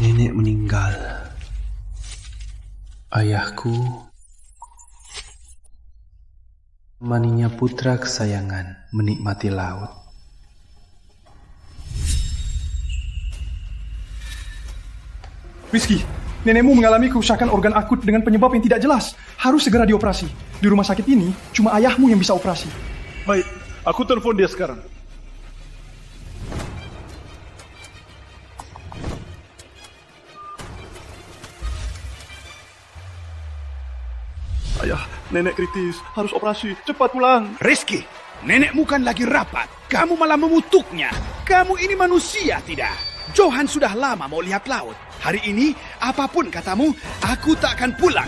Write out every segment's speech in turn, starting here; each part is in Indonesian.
Nenek meninggal. Ayahku temaninya putra kesayangan menikmati laut. Rizky, nenekmu mengalami kerusakan organ akut dengan penyebab yang tidak jelas. Harus segera dioperasi. Di rumah sakit ini, cuma ayahmu yang bisa operasi. Baik, aku telepon dia sekarang. Ayah, nenek kritis, harus operasi, cepat pulang. Rizky, nenekmu kan lagi rapat. Kamu malah memutuknya. Kamu ini manusia, tidak? Johan sudah lama mau lihat laut. Hari ini, apapun katamu, aku tak akan pulang.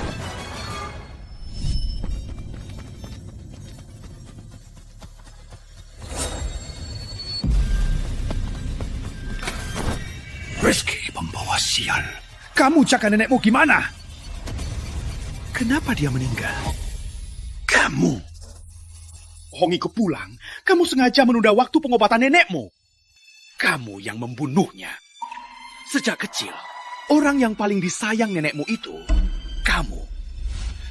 Rizky, pembawa sial. Kamu jaga nenekmu gimana? Kenapa dia meninggal? Kamu. Hongiku pulang. Kamu sengaja menunda waktu pengobatan nenekmu. Kamu yang membunuhnya. Sejak kecil, orang yang paling disayang nenekmu itu kamu.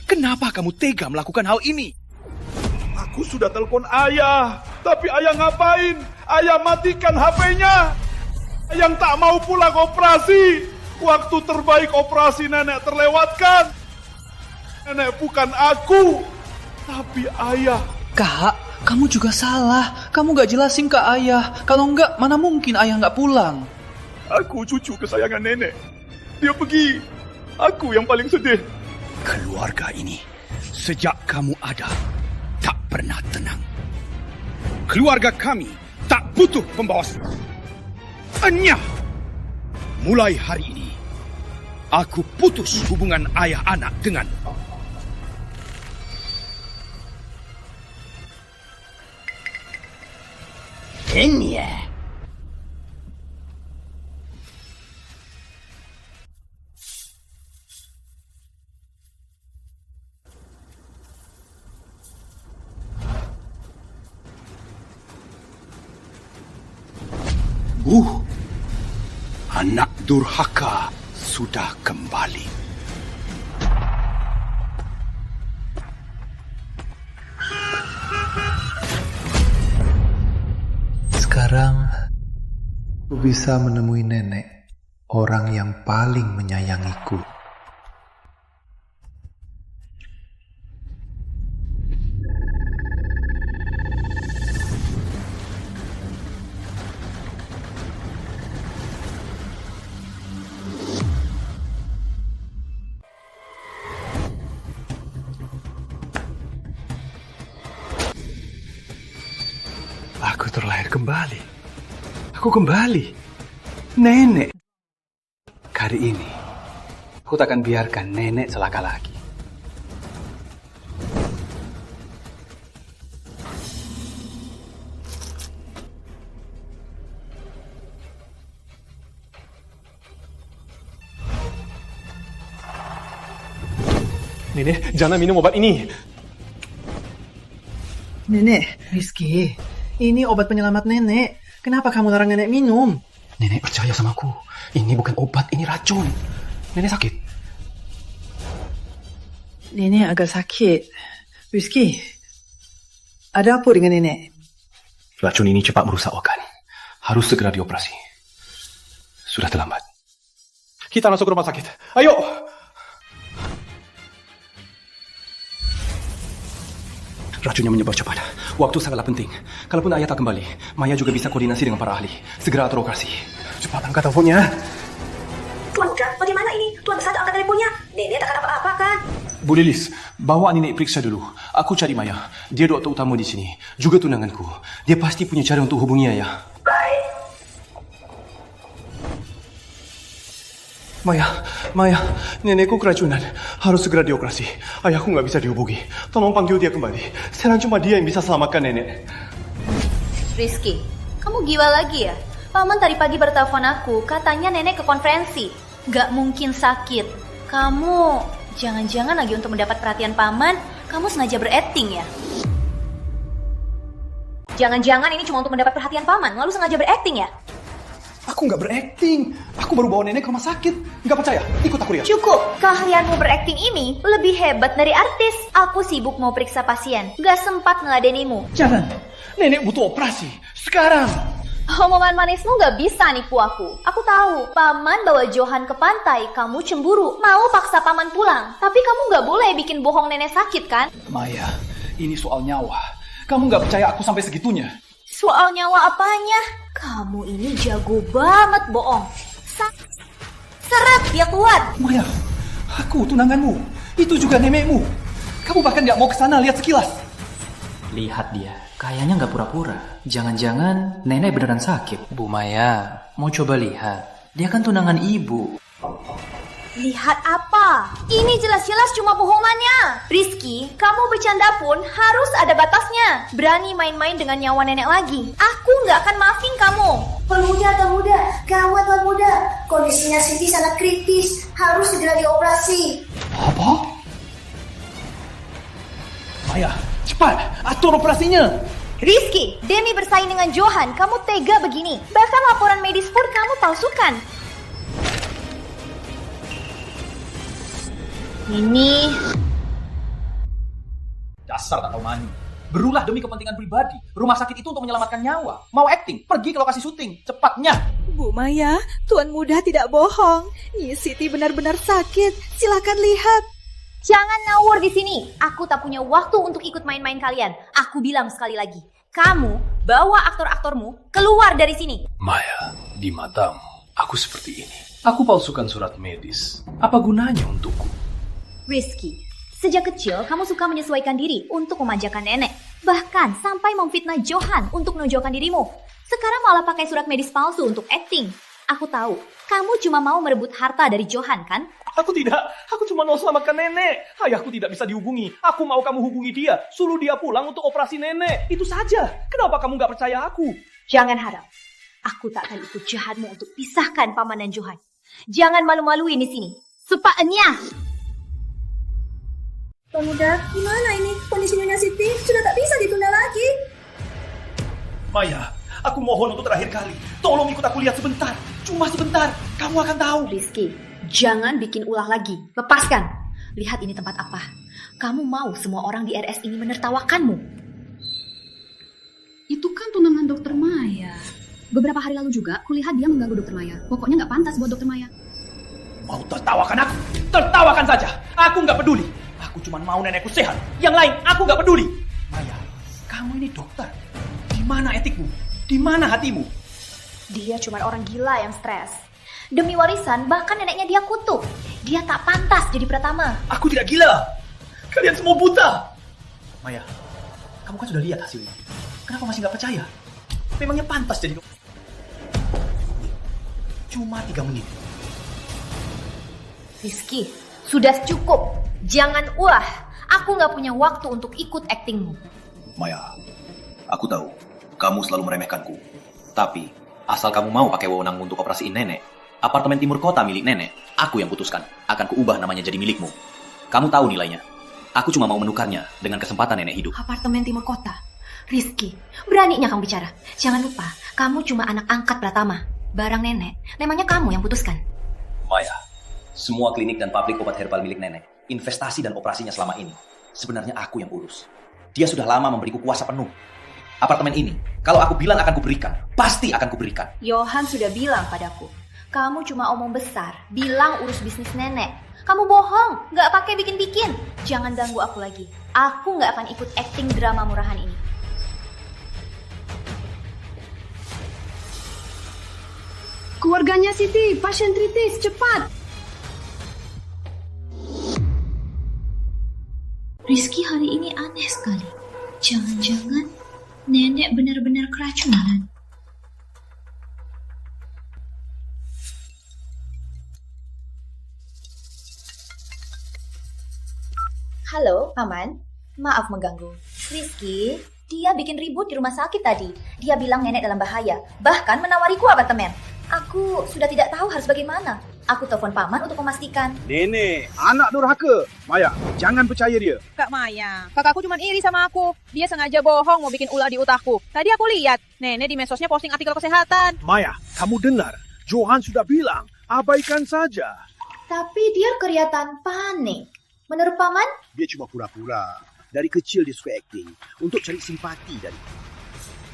Kenapa kamu tega melakukan hal ini? Aku sudah telepon ayah, tapi ayah ngapain? Ayah matikan HP-nya. Yang tak mau pulang operasi. Waktu terbaik operasi nenek terlewatkan. Nenek bukan aku, tapi ayah. Kak, kamu juga salah. Kamu gak jelasin ke ayah. Kalau enggak, mana mungkin ayah gak pulang. Aku cucu kesayangan nenek. Dia pergi. Aku yang paling sedih. Keluarga ini, sejak kamu ada, tak pernah tenang. Keluarga kami tak butuh pembawa. Enyah! Mulai hari ini, aku putus hubungan ayah anak dengan. Enya. Anak durhaka sudah kembali. Sekarang aku bisa menemui nenek, orang yang paling menyayangiku. Aku terlahir kembali. Aku kembali. Nenek. Kali ini, aku tak akan biarkan nenek celaka lagi. Nenek, jangan minum obat ini. Nenek, Rizky, ini obat penyelamat nenek. Kenapa kamu larang nenek minum? Nenek percaya sama aku. Ini bukan obat, ini racun. Nenek sakit. Nenek agak sakit. Rizky, ada apa dengan nenek? Racun ini cepat merusak organ. Harus segera dioperasi. Sudah terlambat. Kita langsung ke rumah sakit. Ayo! Racunnya menyebar cepat. Waktu sangatlah penting. Kalaupun ayah tak kembali, Maya juga bisa koordinasi dengan para ahli. Segera atur operasi. Cepat angkat teleponnya. Tuan Putra, bagaimana ini? Tuan Besar angkat teleponnya. Nenek takkan apa-apa kan? Bu Lilis, bawa nenek periksa dulu. Aku cari Maya. Dia dokter utama di sini. Juga tunanganku. Dia pasti punya cara untuk hubungi ayah. Baik. Maya, nenekku keracunan. Harus segera dioperasi. Ayahku nggak bisa dihubungi. Tolong panggil dia kembali. Sekarang cuma dia yang bisa selamatkan nenek. Rizky, kamu gila lagi ya? Paman tadi pagi bertelepon aku, katanya nenek ke konferensi. Gak mungkin sakit. Kamu jangan-jangan lagi untuk mendapat perhatian paman, kamu sengaja berakting ya? Jangan-jangan ini cuma untuk mendapat perhatian paman, lalu sengaja berakting ya? Aku nggak berakting. Aku baru bawa nenek ke rumah sakit. Nggak percaya? Ikut aku, Ria. Cukup, keahlianmu berakting ini lebih hebat dari artis. Aku sibuk mau periksa pasien, gak sempat ngeladenimu. Jangan. Nenek butuh operasi. Sekarang. Omongan manismu gak bisa nipu aku. Aku tahu, Paman bawa Johan ke pantai, kamu cemburu. Mau paksa Paman pulang, tapi kamu gak boleh bikin bohong nenek sakit kan? Maya, ini soal nyawa. Kamu nggak percaya aku sampai segitunya. Soal nyawa apanya? Kamu ini jago banget bohong. Seret, dia keluar. Maya, aku tunanganmu. Itu juga nenekmu. Kamu bahkan nggak mau ke sana lihat sekilas. Lihat dia, kayaknya nggak pura-pura. Jangan-jangan nenek beneran sakit. Bu Maya, mau coba lihat. Dia kan tunangan ibu. Lihat apa? Ini jelas-jelas cuma bohongannya. Rizky, kamu bercanda pun harus ada batasnya. Berani main-main dengan nyawa nenek lagi. Aku nggak akan maafin kamu. Tuan muda, gawat Tuan muda. Kondisinya Siti sangat kritis, harus segera dioperasi. Apa? Maya, cepat, atur operasinya. Rizky, demi bersaing dengan Johan, kamu tega begini. Bahkan laporan medis pun kamu palsukan. Ini... Dasar tak tahu mani. Berulah demi kepentingan pribadi. Rumah sakit itu untuk menyelamatkan nyawa. Mau acting, pergi ke lokasi syuting. Cepatnya. Bu Maya, Tuan Muda tidak bohong. Nyi Siti benar-benar sakit. Silakan lihat. Jangan ngawur di sini. Aku tak punya waktu untuk ikut main-main kalian. Aku bilang sekali lagi. Kamu bawa aktor-aktormu keluar dari sini. Maya, di matamu, aku seperti ini. Aku palsukan surat medis. Apa gunanya untukku? Rizky, sejak kecil kamu suka menyesuaikan diri untuk memanjakan nenek. Bahkan sampai memfitnah Johan untuk menonjolkan dirimu. Sekarang malah pakai surat medis palsu untuk acting. Aku tahu, kamu cuma mau merebut harta dari Johan, kan? Aku tidak. Aku cuma mau selamatkan nenek. Ayahku tidak bisa dihubungi. Aku mau kamu hubungi dia. Suruh dia pulang untuk operasi nenek. Itu saja. Kenapa kamu gak percaya aku? Jangan harap. Aku tak akan ikut jahatmu untuk pisahkan Paman dan Johan. Jangan malu-maluin di sini. Sepatnya. Tuan muda, gimana ini? Kondisi Nyonya Siti sudah tak bisa ditunda lagi. Maya, aku mohon untuk terakhir kali. Tolong ikut aku lihat sebentar. Cuma sebentar. Kamu akan tahu. Rizky, jangan bikin ulah lagi. Lepaskan. Lihat ini tempat apa. Kamu mau semua orang di RS ini menertawakanmu. Itu kan tunangan Dokter Maya. Beberapa hari lalu juga, kulihat dia mengganggu Dokter Maya. Pokoknya nggak pantas buat Dokter Maya. Mau tertawakan aku? Tertawakan saja. Aku nggak peduli. Aku cuma mau nenekku sehat. Yang lain, aku nggak peduli. Maya, kamu ini dokter. Di mana etikmu? Di mana hatimu? Dia cuma orang gila yang stres. Demi warisan, bahkan neneknya dia kutuk. Dia tak pantas jadi Pratama. Aku tidak gila. Kalian semua buta. Maya, kamu kan sudah lihat hasilnya. Kenapa masih nggak percaya? Memangnya pantas jadi dokter? Cuma 3 menit. Rizky, sudah cukup. Jangan ulah. Aku nggak punya waktu untuk ikut aktingmu. Maya, aku tahu kamu selalu meremehkanku. Tapi asal kamu mau pakai wewenangmu untuk operasiin nenek, apartemen timur kota milik nenek, aku yang putuskan akan kuubah namanya jadi milikmu. Kamu tahu nilainya. Aku cuma mau menukarnya dengan kesempatan nenek hidup. Apartemen timur kota. Rizky, beraninya kamu bicara. Jangan lupa, kamu cuma anak angkat Pratama. Barang nenek, memangnya kamu yang putuskan. Maya, semua klinik dan pabrik obat herbal milik nenek, investasi dan operasinya selama ini, sebenarnya aku yang urus. Dia sudah lama memberiku kuasa penuh. Apartemen ini, kalau aku bilang akan kuberikan, pasti akan kuberikan. Johan sudah bilang padaku, kamu cuma omong besar, bilang urus bisnis nenek. Kamu bohong, gak pakai bikin-bikin. Jangan ganggu aku lagi. Aku gak akan ikut acting drama murahan ini. Keluarganya Siti, pasien kritis, cepat! Rizky hari ini aneh sekali. Jangan-jangan nenek benar-benar keracunan. Halo, Paman. Maaf mengganggu. Rizky, dia bikin ribut di rumah sakit tadi. Dia bilang nenek dalam bahaya. Bahkan menawariku apartemen. Aku sudah tidak tahu harus bagaimana. Aku telepon paman untuk memastikan. Nenek, anak durhaka. Maya, jangan percaya dia. Kak Maya, kakakku cuma iri sama aku. Dia sengaja bohong mau bikin ulah di otakku. Tadi aku lihat, nenek di medsosnya posting artikel kesehatan. Maya, kamu dengar? Johan sudah bilang, abaikan saja. Tapi dia kelihatan panik. Menurut paman? Dia cuma pura-pura. Dari kecil dia suka akting untuk cari simpati dari.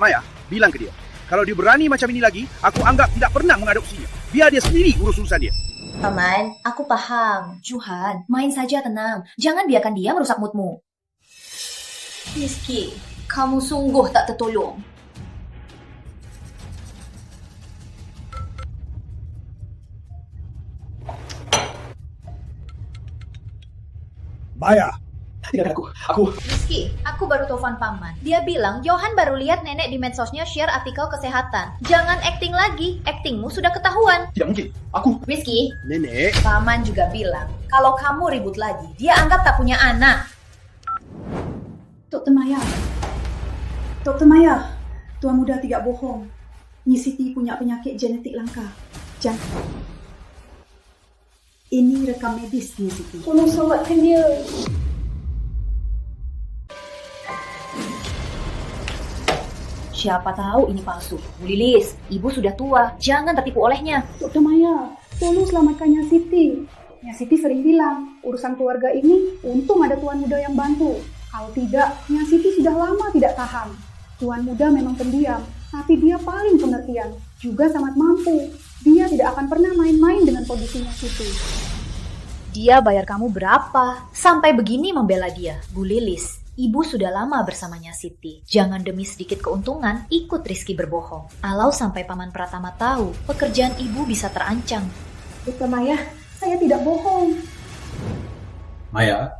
Maya, bilang ke dia. Kalau dia berani macam ini lagi, aku anggap tidak pernah mengadopsinya. Biar dia sendiri urus urusan dia. Paman, aku paham. Johan, main saja tenang. Jangan biarkan dia merusak moodmu. Rizky, kamu sungguh tak tertolong. Maya. Tidak aku. Rizky, aku baru telepon paman. Dia bilang Johan baru lihat nenek di medsosnya share artikel kesehatan. Jangan acting lagi, actingmu sudah ketahuan. Tidak mungkin, aku. Rizky, Nenek. paman juga bilang kalau kamu ribut lagi, dia anggap tak punya anak. Dokter Maya, Tuan Muda tidak bohong. Nyi Siti punya penyakit genetik langka, jantung. Ini rekam medis Nyi Siti. Tolong selamatkan dia. Siapa tahu ini palsu. Bu Lilis, ibu sudah tua. Jangan tertipu olehnya. Dokter Maya, tolong selamatkan Nyi Siti. Nyi Siti sering bilang, urusan keluarga ini untung ada Tuan Muda yang bantu. Kalau tidak, Nyi Siti sudah lama tidak tahan. Tuan Muda memang pendiam, tapi dia paling pengertian. Juga sangat mampu. Dia tidak akan pernah main-main dengan kondisi Nyi Siti. Dia bayar kamu berapa? Sampai begini membela dia. Bu Lilis, ibu sudah lama bersamanya Siti. Jangan demi sedikit keuntungan ikut Rizky berbohong. Alau sampai Paman Pratama tahu, pekerjaan ibu bisa terancam. Dokter Maya, saya tidak bohong. Maya,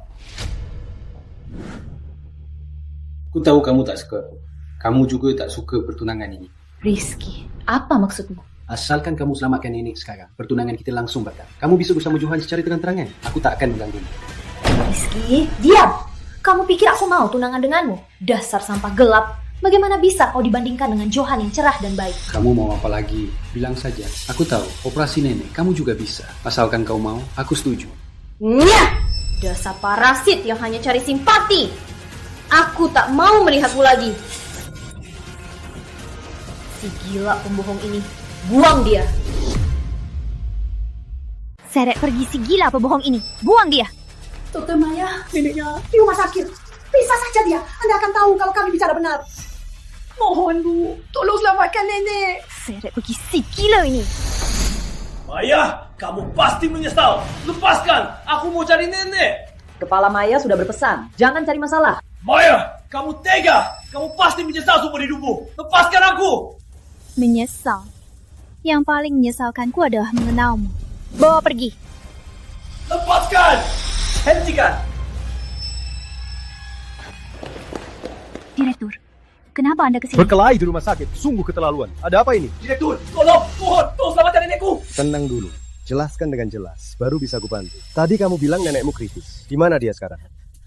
aku tahu kamu tak suka. Kamu juga tak suka pertunangan ini. Rizky, apa maksudmu? Asalkan kamu selamatkan Nenek sekarang, pertunangan kita langsung batal. Kamu bisa bersama Johan secara terang-terangan. Aku tak akan mengganggumu. Rizky, diam! Kamu pikir aku mau tunangan denganmu? Dasar sampah gelap. Bagaimana bisa kau dibandingkan dengan Johan yang cerah dan baik? Kamu mau apa lagi? Bilang saja. Aku tahu, operasi nenek kamu juga bisa. Asalkan kau mau, aku setuju. Nyah! Dasar parasit yang hanya cari simpati. Aku tak mau melihatmu lagi. Si gila pembohong ini. Buang dia. Seret pergi si gila pembohong ini. Buang dia. Dokter Maya, neneknya di rumah sakit. Bisa saja dia. Anda akan tahu kalau kami bicara benar. Mohon Bu, tolong selamatkan nenek. Seret pergi si gila ini. Maya, kamu pasti menyesal. Lepaskan, aku mau cari nenek. Kepala Maya sudah berpesan, jangan cari masalah. Maya, kamu tega. Kamu pasti menyesal seumur hidupmu. Lepaskan aku. Menyesal. Yang paling menyesalkanku adalah mengenalmu. Bawa pergi. Lepaskan. Hentikan. Direktur, kenapa Anda kesini? Berkelahi di rumah sakit, sungguh keterlaluan. Ada apa ini? Direktur, tolong, tolong selamatkan nenekku. Tenang dulu, jelaskan dengan jelas, baru bisa kubantu. Tadi kamu bilang nenekmu kritis. Di mana dia sekarang?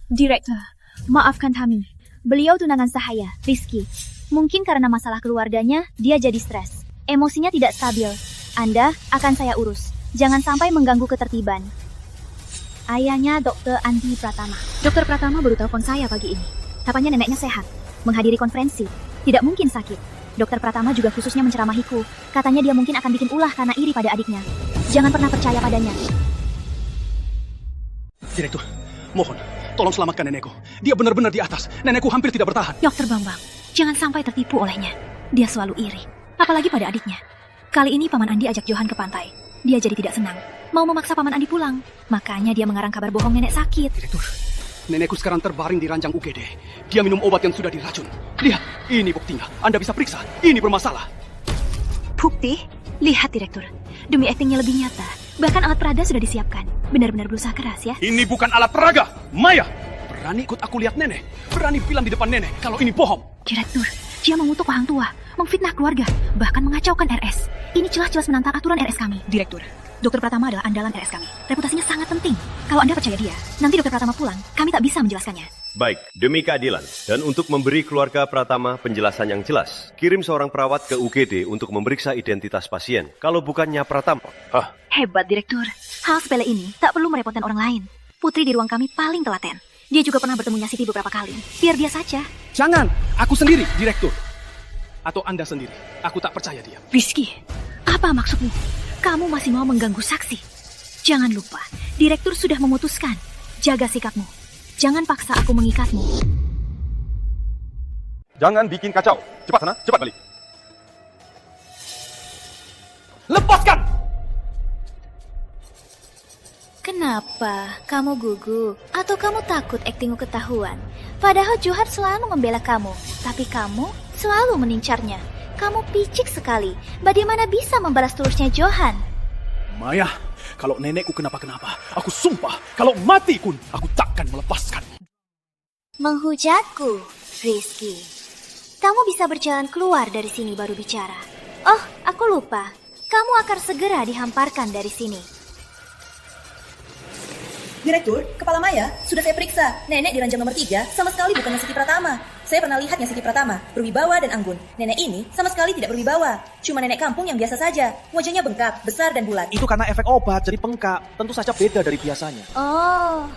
Direktur, maafkan kami. Beliau tunangan saya, Rizky. Mungkin karena masalah keluarganya, dia jadi stres. Emosinya tidak stabil. Anda akan saya urus. Jangan sampai mengganggu ketertiban. Ayahnya Dr. Andi Pratama. Dr. Pratama baru telepon saya pagi ini. Katanya neneknya sehat, menghadiri konferensi. Tidak mungkin sakit. Dr. Pratama juga khususnya menceramahiku. Katanya dia mungkin akan bikin ulah karena iri pada adiknya. Jangan pernah percaya padanya. Direktur, mohon, tolong selamatkan nenekku. Dia benar-benar di atas. Nenekku hampir tidak bertahan. Dr. Bambang, jangan sampai tertipu olehnya. Dia selalu iri. Apalagi pada adiknya. Kali ini Paman Andi ajak Johan ke pantai. Dia jadi tidak senang. Mau memaksa Paman Andi pulang. Makanya dia mengarang kabar bohong nenek sakit. Direktur, nenekku sekarang terbaring di ranjang UGD. Dia minum obat yang sudah diracun. Lihat, ini buktinya. Anda bisa periksa. Ini bermasalah. Bukti? Lihat, Direktur. Demi aktingnya lebih nyata. Bahkan alat peraga sudah disiapkan. Benar-benar berusaha keras ya. Ini bukan alat peraga. Maya, berani ikut aku lihat nenek. Berani bilang di depan nenek kalau ini bohong. Direktur, dia mengutuk orang tua. Memfitnah keluarga. Bahkan mengacaukan RS. Ini jelas-jelas menantang aturan RS kami. Direktur, Dr. Pratama adalah andalan RS kami. Reputasinya sangat penting. Kalau Anda percaya dia, nanti Dr. Pratama pulang, kami tak bisa menjelaskannya. Baik, demi keadilan dan untuk memberi keluarga Pratama penjelasan yang jelas, kirim seorang perawat ke UGD untuk memeriksa identitas pasien. Kalau bukannya Pratama. Hebat, Direktur. Hal sepele ini tak perlu merepotkan orang lain. Putri di ruang kami paling telaten. Dia juga pernah bertemu Siti beberapa kali. Biar dia saja. Jangan, aku sendiri, Direktur. Atau Anda sendiri. Aku tak percaya dia. Rizky, apa maksudmu? Kamu masih mau mengganggu saksi? Jangan lupa, Direktur sudah memutuskan. Jaga sikapmu. Jangan paksa aku mengikatmu. Jangan bikin kacau. Cepat sana, cepat balik. Lepaskan! Kenapa? Kamu gugup? Atau kamu takut aktingmu ketahuan? Padahal Johan selalu membela kamu. Tapi kamu selalu menincarnya. Kamu picik sekali. Bagaimana bisa membalas tulusnya Johan? Maya, kalau nenekku kenapa-kenapa, aku sumpah, kalau mati pun, aku takkan melepaskan. Menghujatku, Rizky. Kamu bisa berjalan keluar dari sini baru bicara. Oh, aku lupa. Kamu akan segera dihamparkan dari sini. Direktur, Kepala Maya, sudah saya periksa. Nenek di ranjang nomor 3 sama sekali bukannya Siti Pratama. Saya pernah lihat Siti Pratama, berwibawa dan anggun. Nenek ini sama sekali tidak berwibawa. Cuma nenek kampung yang biasa saja. Wajahnya bengkak, besar dan bulat. Itu karena efek obat, jadi bengkak. Tentu saja beda dari biasanya. Oh,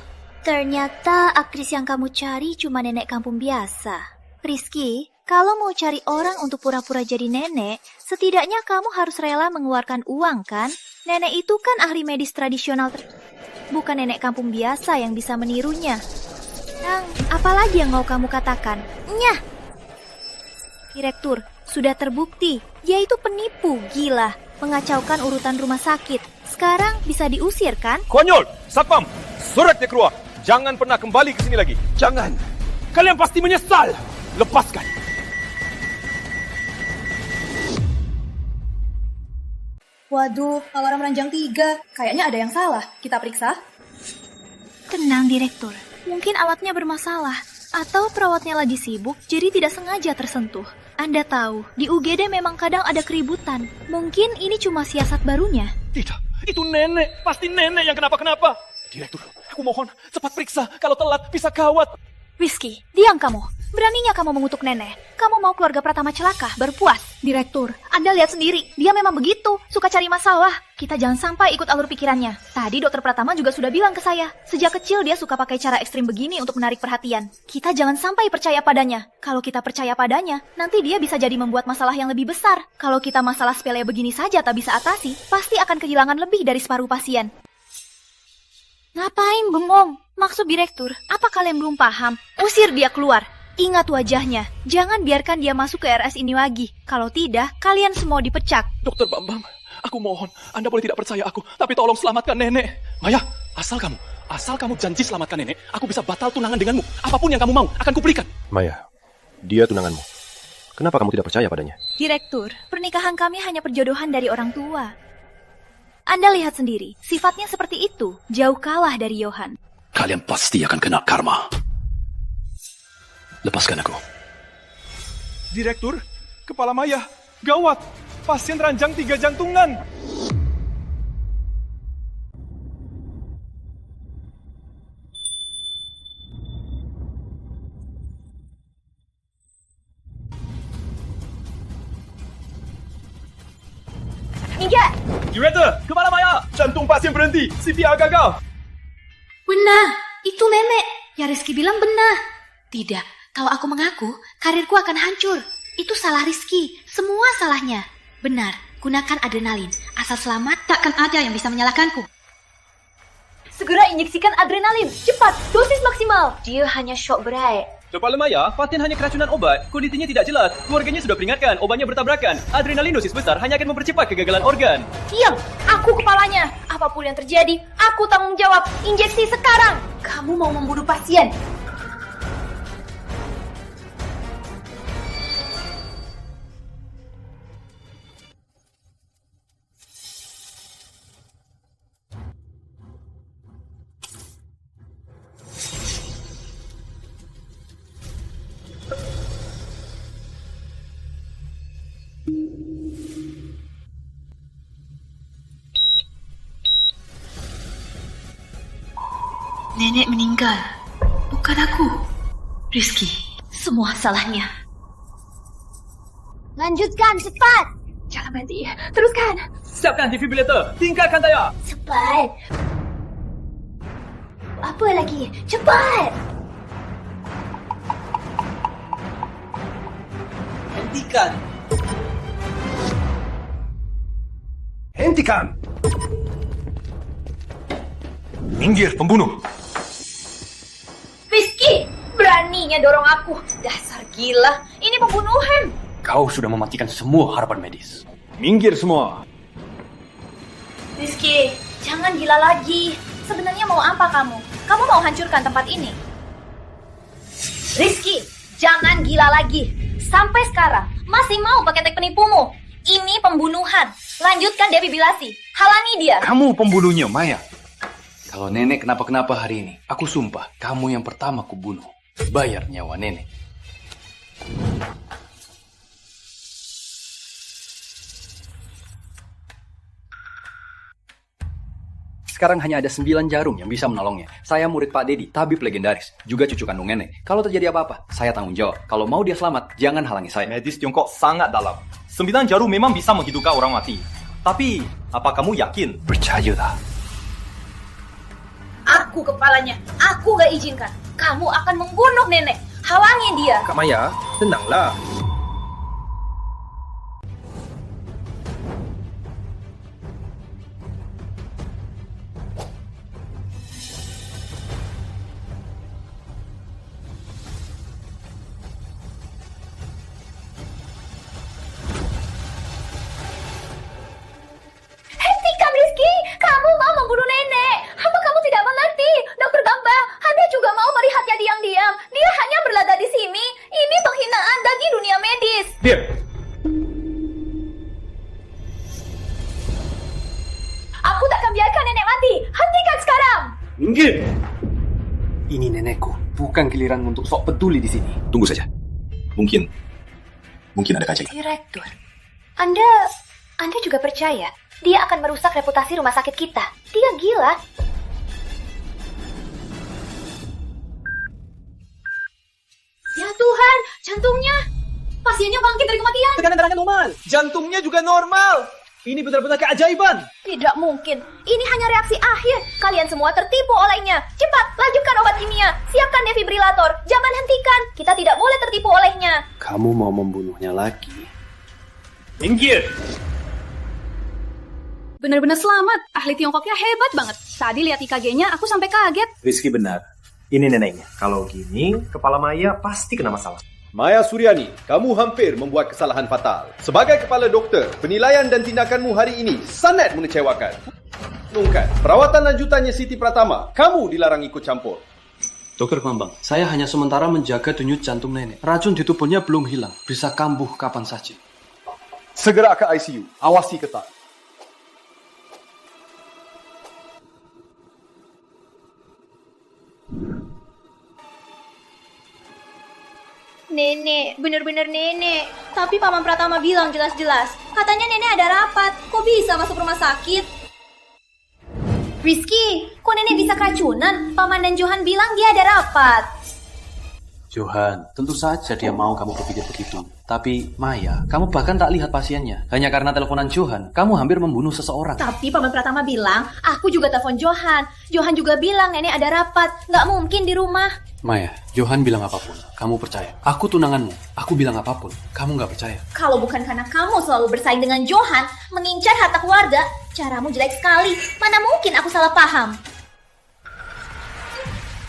ternyata aktris yang kamu cari cuma nenek kampung biasa. Rizky, kalau mau cari orang untuk pura-pura jadi nenek, setidaknya kamu harus rela mengeluarkan uang, kan? Nenek itu kan ahli medis tradisional. Bukan nenek kampung biasa yang bisa menirunya. Nang, apalagi yang mau kamu katakan? Nyah! Direktur, sudah terbukti. Dia itu penipu, gila. Mengacaukan urutan rumah sakit. Sekarang bisa diusir, kan? Konyol! Satpam! Suratnya keluar! Jangan pernah kembali ke sini lagi. Jangan! Kalian pasti menyesal! Lepaskan! Waduh, alarm ranjang 3. Kayaknya ada yang salah. Kita periksa. Tenang, Direktur. Mungkin alatnya bermasalah. Atau perawatnya lagi sibuk, jadi tidak sengaja tersentuh. Anda tahu, di UGD memang kadang ada keributan. Mungkin ini cuma siasat barunya. Tidak, itu nenek. Pasti nenek yang kenapa-kenapa. Direktur, aku mohon, cepat periksa. Kalau telat, bisa gawat. Rizky, diam kamu. Beraninya kamu mengutuk nenek. Kamu mau keluarga Pratama celaka, berpuas. Direktur, Anda lihat sendiri, dia memang begitu, suka cari masalah. Kita jangan sampai ikut alur pikirannya. Tadi dokter Pratama juga sudah bilang ke saya, sejak kecil dia suka pakai cara ekstrim begini untuk menarik perhatian. Kita jangan sampai percaya padanya. Kalau kita percaya padanya, nanti dia bisa jadi membuat masalah yang lebih besar. Kalau kita masalah sepele begini saja tak bisa atasi, pasti akan kehilangan lebih dari separuh pasien. Ngapain bengong? Maksud Direktur, apa kalian belum paham? Usir dia keluar. Ingat wajahnya. Jangan biarkan dia masuk ke RS ini lagi. Kalau tidak, kalian semua dipecat. Dokter Bambang, aku mohon, Anda boleh tidak percaya aku, tapi tolong selamatkan nenek. Maya, asal kamu janji selamatkan nenek, aku bisa batal tunangan denganmu. Apapun yang kamu mau, akan kuberikan. Maya, dia tunanganmu. Kenapa kamu tidak percaya padanya? Direktur, pernikahan kami hanya perjodohan dari orang tua. Anda lihat sendiri, sifatnya seperti itu, jauh kalah dari Johan. Kalian pasti akan kena karma. Lepaskan aku. Direktur, Kepala Maya, gawat. Pasien ranjang 3 jantungan. Ninja! Director, Kepala Maya, jantung pasien berhenti. CPR gagal. Benar, itu nenek. Ya Rizky bilang benar. Tidak, kalau aku mengaku, karirku akan hancur. Itu salah Rizky, semua salahnya. Benar, gunakan adrenalin. Asal selamat, takkan ada yang bisa menyalahkanku. Segera injeksikan adrenalin, cepat, dosis maksimal. Dia hanya shock berat. Kepala Maya, pasien hanya keracunan obat. Kondisinya tidak jelas. Keluarganya sudah peringatkan, obatnya bertabrakan. Adrenalin dosis besar hanya akan mempercepat kegagalan organ. Diam, aku kepalanya. Apapun yang terjadi, aku tanggung jawab. Injeksi sekarang. Kamu mau membunuh pasien. Nenek meninggal. Bukan aku. Rizky, semua salahnya. Lanjutkan, cepat. Jangan berhenti. Teruskan. Siapkan defibrillator. Tinggalkan daya. Cepat. Apa lagi? Cepat. Hentikan. Hentikan! Minggir, pembunuh! Rizky, beraninya dorong aku. Dasar gila, ini pembunuhan. Kau sudah mematikan semua harapan medis. Minggir semua. Rizky, jangan gila lagi. Sebenarnya mau apa kamu? Kamu mau hancurkan tempat ini? Rizky, jangan gila lagi. Sampai sekarang masih mau pakai trik penipumu. Ini pembunuhan. Lanjutkan defibrillasi. Halangi dia. Kamu pembunuhnya, Maya. Kalau nenek kenapa-kenapa hari ini, aku sumpah kamu yang pertama kubunuh. Bayar nyawa nenek. Sekarang hanya ada 9 jarum yang bisa menolongnya. Saya murid Pak Dedi, tabib legendaris, juga cucu kandung nenek. Kalau terjadi apa-apa, saya tanggung jawab. Kalau mau dia selamat, jangan halangi saya. Medis Tiongkok sangat dalam. 9 jarum memang bisa menghidupkan orang mati. Tapi, apa kamu yakin? Percayalah. Aku kepalanya. Aku gak izinkan. Kamu akan membunuh nenek. Halangi dia. Kak Maya, tenanglah. Hentikan, Rizky. Kamu mau membunuh nenek. Apa kamu tidak mengerti? Dokter Gamba, Anda juga mau melihatnya diam-diam. Dia hanya berlada di sini. Ini penghinaan bagi dunia medis. Diam. Aku tak akan biarkan nenek mati. Hentikan sekarang. Minggir! Ini nenekku, bukan giliran untuk sok peduli di sini. Tunggu saja. Mungkin ada keajaiban. Direktur, Anda juga percaya dia akan merusak reputasi rumah sakit kita? Dia gila. Ya Tuhan, jantungnya. Pasiennya bangkit dari kematian. Tekanan darahnya normal. Jantungnya juga normal. Ini benar-benar keajaiban. Tidak mungkin. Ini hanya reaksi akhir. Kalian semua tertipu olehnya. Cepat, lanjutkan obat kimia. Siapkan defibrillator. Jangan hentikan. Kita tidak boleh tertipu olehnya. Kamu mau membunuhnya lagi? Minggir! Benar-benar selamat. Ahli Tiongkoknya hebat banget. Tadi lihat IKG-nya, aku sampai kaget. Rizky benar. Ini neneknya. Kalau gini, kepala Maya pasti kena masalah. Maya Suryani, kamu hampir membuat kesalahan fatal. Sebagai kepala doktor, penilaian dan tindakanmu hari ini sangat mengecewakan. Nungkan, perawatan lanjutannya Siti Pratama, kamu dilarang ikut campur. Dokter Bambang, saya hanya sementara menjaga denyut jantung nenek. Racun di tubuhnya belum hilang, bisa kambuh kapan saja. Segera ke ICU, awasi ketat. Nenek, benar-benar nenek. Tapi Paman Pratama bilang jelas-jelas. Katanya nenek ada rapat. Kok bisa masuk rumah sakit? Rizky, kok nenek bisa keracunan? Paman dan Johan bilang dia ada rapat. Johan, tentu saja dia mau kamu berpikir begitu. Tapi Maya, kamu bahkan tak lihat pasiennya. Hanya karena teleponan Johan, kamu hampir membunuh seseorang. Tapi Paman Pratama bilang, aku juga telepon Johan. Johan juga bilang nenek ada rapat. Nggak mungkin di rumah. Maya, Johan bilang apapun, kamu percaya. Aku tunanganmu, aku bilang apapun, kamu nggak percaya. Kalau bukan karena kamu selalu bersaing dengan Johan, mengincar harta keluarga, caramu jelek sekali. Mana mungkin aku salah paham?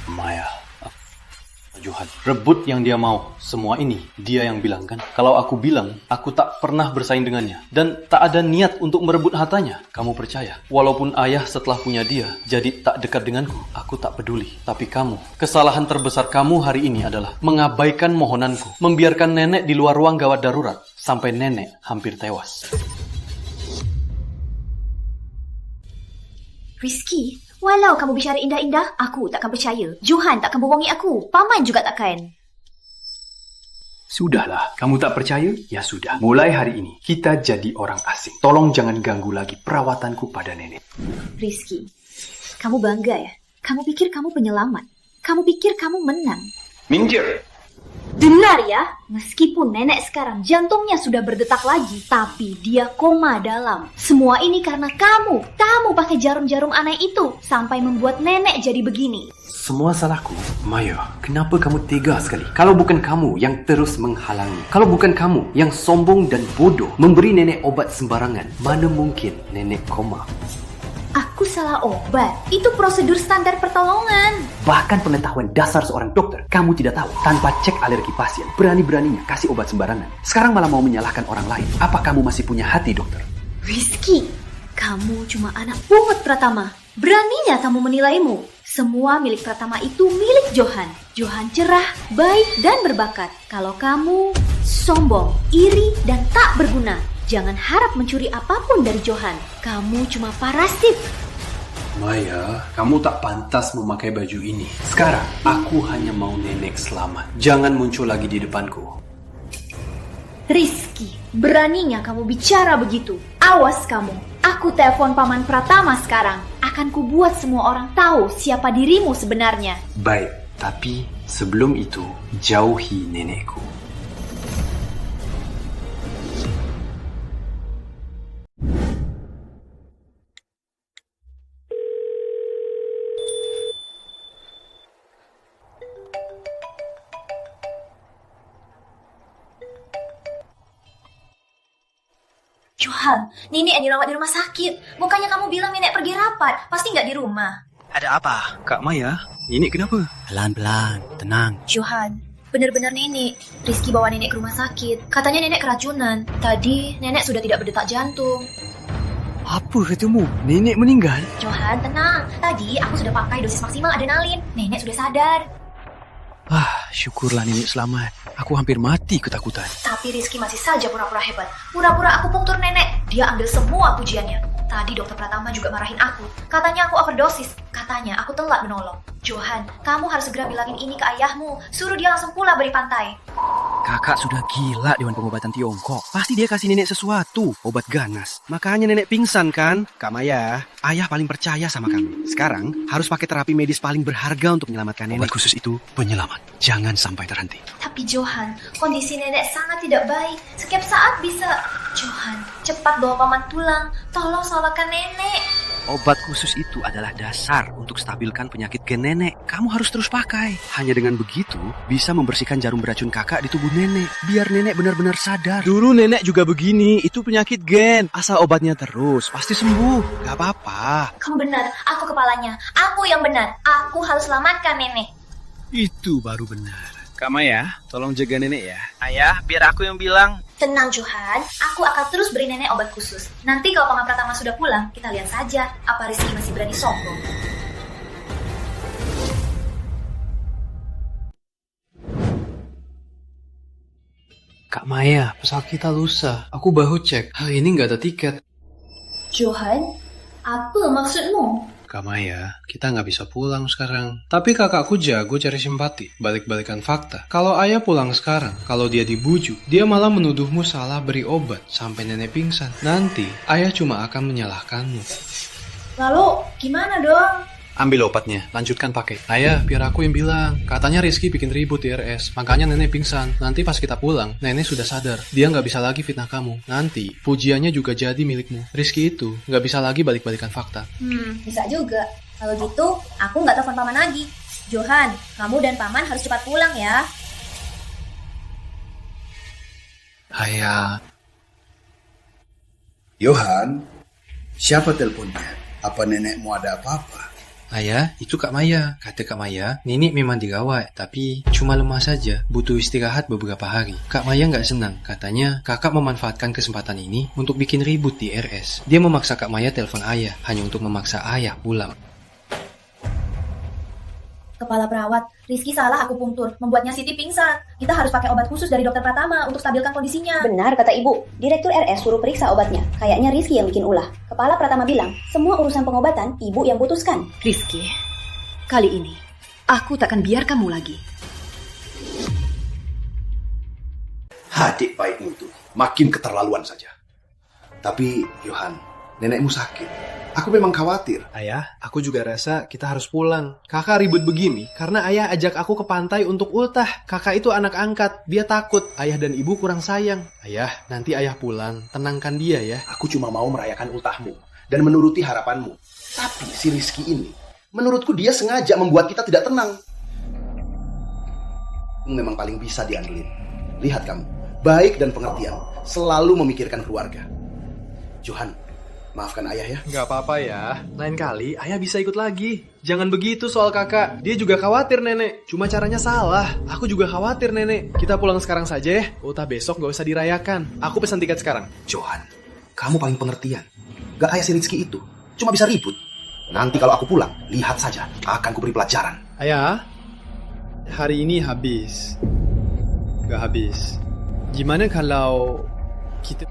Maya, Johan, rebut yang dia mau. Semua ini dia yang bilang kan. Kalau aku bilang, aku tak pernah bersaing dengannya. Dan tak ada niat untuk merebut hartanya. Kamu percaya? Walaupun ayah setelah punya dia, jadi tak dekat denganku. Aku tak peduli. Tapi kamu, kesalahan terbesar kamu hari ini adalah mengabaikan mohonanku. Membiarkan nenek di luar ruang gawat darurat. Sampai nenek hampir tewas. Rizky, walau kamu bicara indah-indah, aku takkan percaya. Johan takkan bohongi aku. Paman juga takkan. Sudahlah, kamu tak percaya? Ya sudah. Mulai hari ini, kita jadi orang asing. Tolong jangan ganggu lagi perawatanku pada nenek. Rizky, kamu bangga ya? Kamu pikir kamu penyelamat? Kamu pikir kamu menang? Minggir! Dengar ya, meskipun nenek sekarang jantungnya sudah berdetak lagi, tapi dia koma dalam. Semua ini karena kamu. Kamu pakai jarum-jarum aneh itu sampai membuat nenek jadi begini. Semua salahku. Maya, kenapa kamu tega sekali? Kalau bukan kamu yang terus menghalangi, kalau bukan kamu yang sombong dan bodoh memberi nenek obat sembarangan, mana mungkin nenek koma? Aku salah obat. Itu prosedur standar pertolongan. Bahkan pengetahuan dasar seorang dokter kamu tidak tahu. Tanpa cek alergi pasien, berani-beraninya kasih obat sembarangan. Sekarang malah mau menyalahkan orang lain. Apa kamu masih punya hati, dokter? Rizky, kamu cuma anak pungut Pratama. Beraninya kamu menilaimu. Semua milik Pratama itu milik Johan. Johan cerah, baik, dan berbakat. Kalau kamu sombong, iri, dan tak berguna, jangan harap mencuri apapun dari Johan. Kamu cuma parasit. Maya, kamu tak pantas memakai baju ini. Sekarang, aku hanya mau nenek selamat. Jangan muncul lagi di depanku. Rizky, beraninya kamu bicara begitu. Awas kamu. Aku telepon Paman Pratama sekarang. Akan kubuat semua orang tahu siapa dirimu sebenarnya. Baik, tapi sebelum itu, jauhi nenekku. Johan, Nenek dirawat di rumah sakit. Bukannya kamu bilang Nenek pergi rapat? Pasti nggak di rumah. Ada apa? Kak Maya, Nenek kenapa? Pelan-pelan, tenang. Johan, benar-benar Nenek. Rizky bawa Nenek ke rumah sakit. Katanya Nenek keracunan. Tadi Nenek sudah tidak berdetak jantung. Apa katamu? Nenek meninggal? Johan, tenang. Tadi aku sudah pakai dosis maksimal adrenalin. Nenek sudah sadar. Syukurlah Nenek selamat. Aku hampir mati ketakutan. Tapi Rizky masih saja pura-pura hebat. Pura-pura aku punktur Nenek. Dia ambil semua pujiannya. Tadi dokter Pratama juga marahin aku. Katanya aku overdosis. Katanya aku telat menolong. Johan, kamu harus segera bilangin ini ke ayahmu. Suruh dia langsung pulang dari pantai. Kakak sudah gila Dewan Pengobatan Tiongkok. Pasti dia kasih Nenek sesuatu. Obat ganas. Makanya Nenek pingsan kan? Kak Maya, ayah paling percaya sama kamu. Sekarang harus pakai terapi medis paling berharga untuk menyelamatkan Nenek. Obat khusus itu penyelamat. Jangan sampai terhenti. Tapi Johan, kondisi Nenek sangat tidak baik. Setiap saat bisa... Johan, cepat bawa Paman pulang. Tolong selamatkan Nenek. Obat khusus itu adalah dasar untuk stabilkan penyakit gen Nenek. Kamu harus terus pakai. Hanya dengan begitu, bisa membersihkan jarum beracun kakak di tubuh Nenek. Biar Nenek benar-benar sadar. Dulu Nenek juga begini. Itu penyakit gen. Asal obatnya terus, pasti sembuh. Gak apa-apa. Kamu benar, aku kepalanya. Aku yang benar. Aku harus selamatkan Nenek. Itu baru benar. Kak Maya, tolong jaga Nenek ya. Ayah, biar aku yang bilang. Tenang Johan, aku akan terus beri Nenek obat khusus. Nanti kalau Paman Pratama sudah pulang, kita lihat saja apa Rizky masih berani sombong. Kak Maya, pesawat kita lusa. Aku baru cek. Hari ini nggak ada tiket. Johan, apa maksudmu? Kak Maya, kita nggak bisa pulang sekarang. Tapi kakakku jago cari simpati, balik-balikan fakta. Kalau ayah pulang sekarang, kalau dia dibujuk, dia malah menuduhmu salah beri obat sampai nenek pingsan. Nanti, ayah cuma akan menyalahkanmu. Lalu, gimana dong? Ambil obatnya, lanjutkan pakai. Ayah, biar aku yang bilang. Katanya Rizky bikin ribut di RS, makanya nenek pingsan. Nanti pas kita pulang, nenek sudah sadar. Dia nggak bisa lagi fitnah kamu. Nanti, pujiannya juga jadi milikmu. Rizky itu nggak bisa lagi balik-balikan fakta. Bisa juga. Kalau gitu, aku nggak telepon Paman lagi. Johan, kamu dan Paman harus cepat pulang ya. Ayah. Johan, siapa teleponnya? Apa nenekmu ada apa-apa? Ayah, itu Kak Maya. Kata Kak Maya, Nenek memang dirawat, tapi cuma lemah saja, butuh istirahat beberapa hari. Kak Maya nggak senang, katanya kakak memanfaatkan kesempatan ini untuk bikin ribut di RS. Dia memaksa Kak Maya telepon ayah, hanya untuk memaksa ayah pulang. Kepala perawat, Rizky salah aku punktur, membuatnya Siti pingsan. Kita harus pakai obat khusus dari dokter Pratama untuk stabilkan kondisinya. Benar kata ibu, Direktur RS suruh periksa obatnya. Kayaknya Rizky yang bikin ulah. Kepala Pratama bilang, semua urusan pengobatan ibu yang putuskan. Rizky, kali ini aku takkan biarkan kamu lagi. Adik baikmu itu makin keterlaluan saja. Tapi Johan, nenekmu sakit. Aku memang khawatir. Ayah, aku juga rasa kita harus pulang. Kakak ribut begini karena ayah ajak aku ke pantai untuk ultah. Kakak itu anak angkat, dia takut ayah dan ibu kurang sayang. Ayah, nanti ayah pulang, tenangkan dia ya. Aku cuma mau merayakan ultahmu dan menuruti harapanmu. Tapi si Rizky ini, menurutku dia sengaja membuat kita tidak tenang. Memang paling bisa diandelin. Lihat kamu, baik dan pengertian, selalu memikirkan keluarga. Johan, maafkan ayah ya. Gak apa-apa ya, lain kali ayah bisa ikut lagi. Jangan begitu soal kakak, dia juga khawatir nenek. Cuma caranya salah, aku juga khawatir nenek. Kita pulang sekarang saja ya, ultah besok gak usah dirayakan. Aku pesan tiket sekarang. Johan, kamu paling pengertian. Gak kayak si Rizky itu, cuma bisa ribut. Nanti kalau aku pulang, lihat saja, akan kuberi pelajaran. Ayah, hari ini habis. Gak habis. Gimana kalau kita...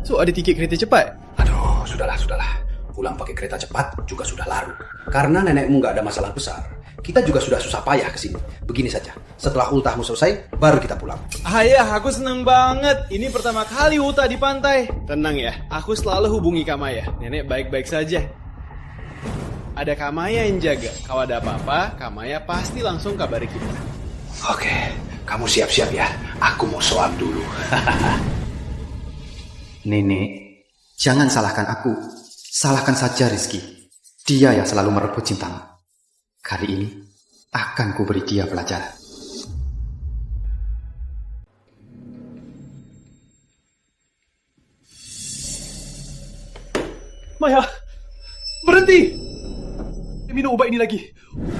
So, ada tiket kereta cepat? Aduh, sudahlah. Pulang pakai kereta cepat juga sudah larut. Karena nenekmu gak ada masalah besar, kita juga sudah susah payah kesini. Begini saja, setelah ultahmu selesai, baru kita pulang. Ayah, aku seneng banget. Ini pertama kali ultah di pantai. Tenang ya, aku selalu hubungi Kamaya. Nenek baik-baik saja. Ada Kamaya yang jaga. Kalau ada apa-apa, Kamaya pasti langsung kabari kita. Oke, kamu siap-siap ya. Aku mau sholat dulu. Nenek, jangan salahkan aku. Salahkan saja Rizky. Dia yang selalu merebut cintamu. Kali ini, akan kuberi dia pelajaran. Maya, berhenti! Minum obat ini lagi.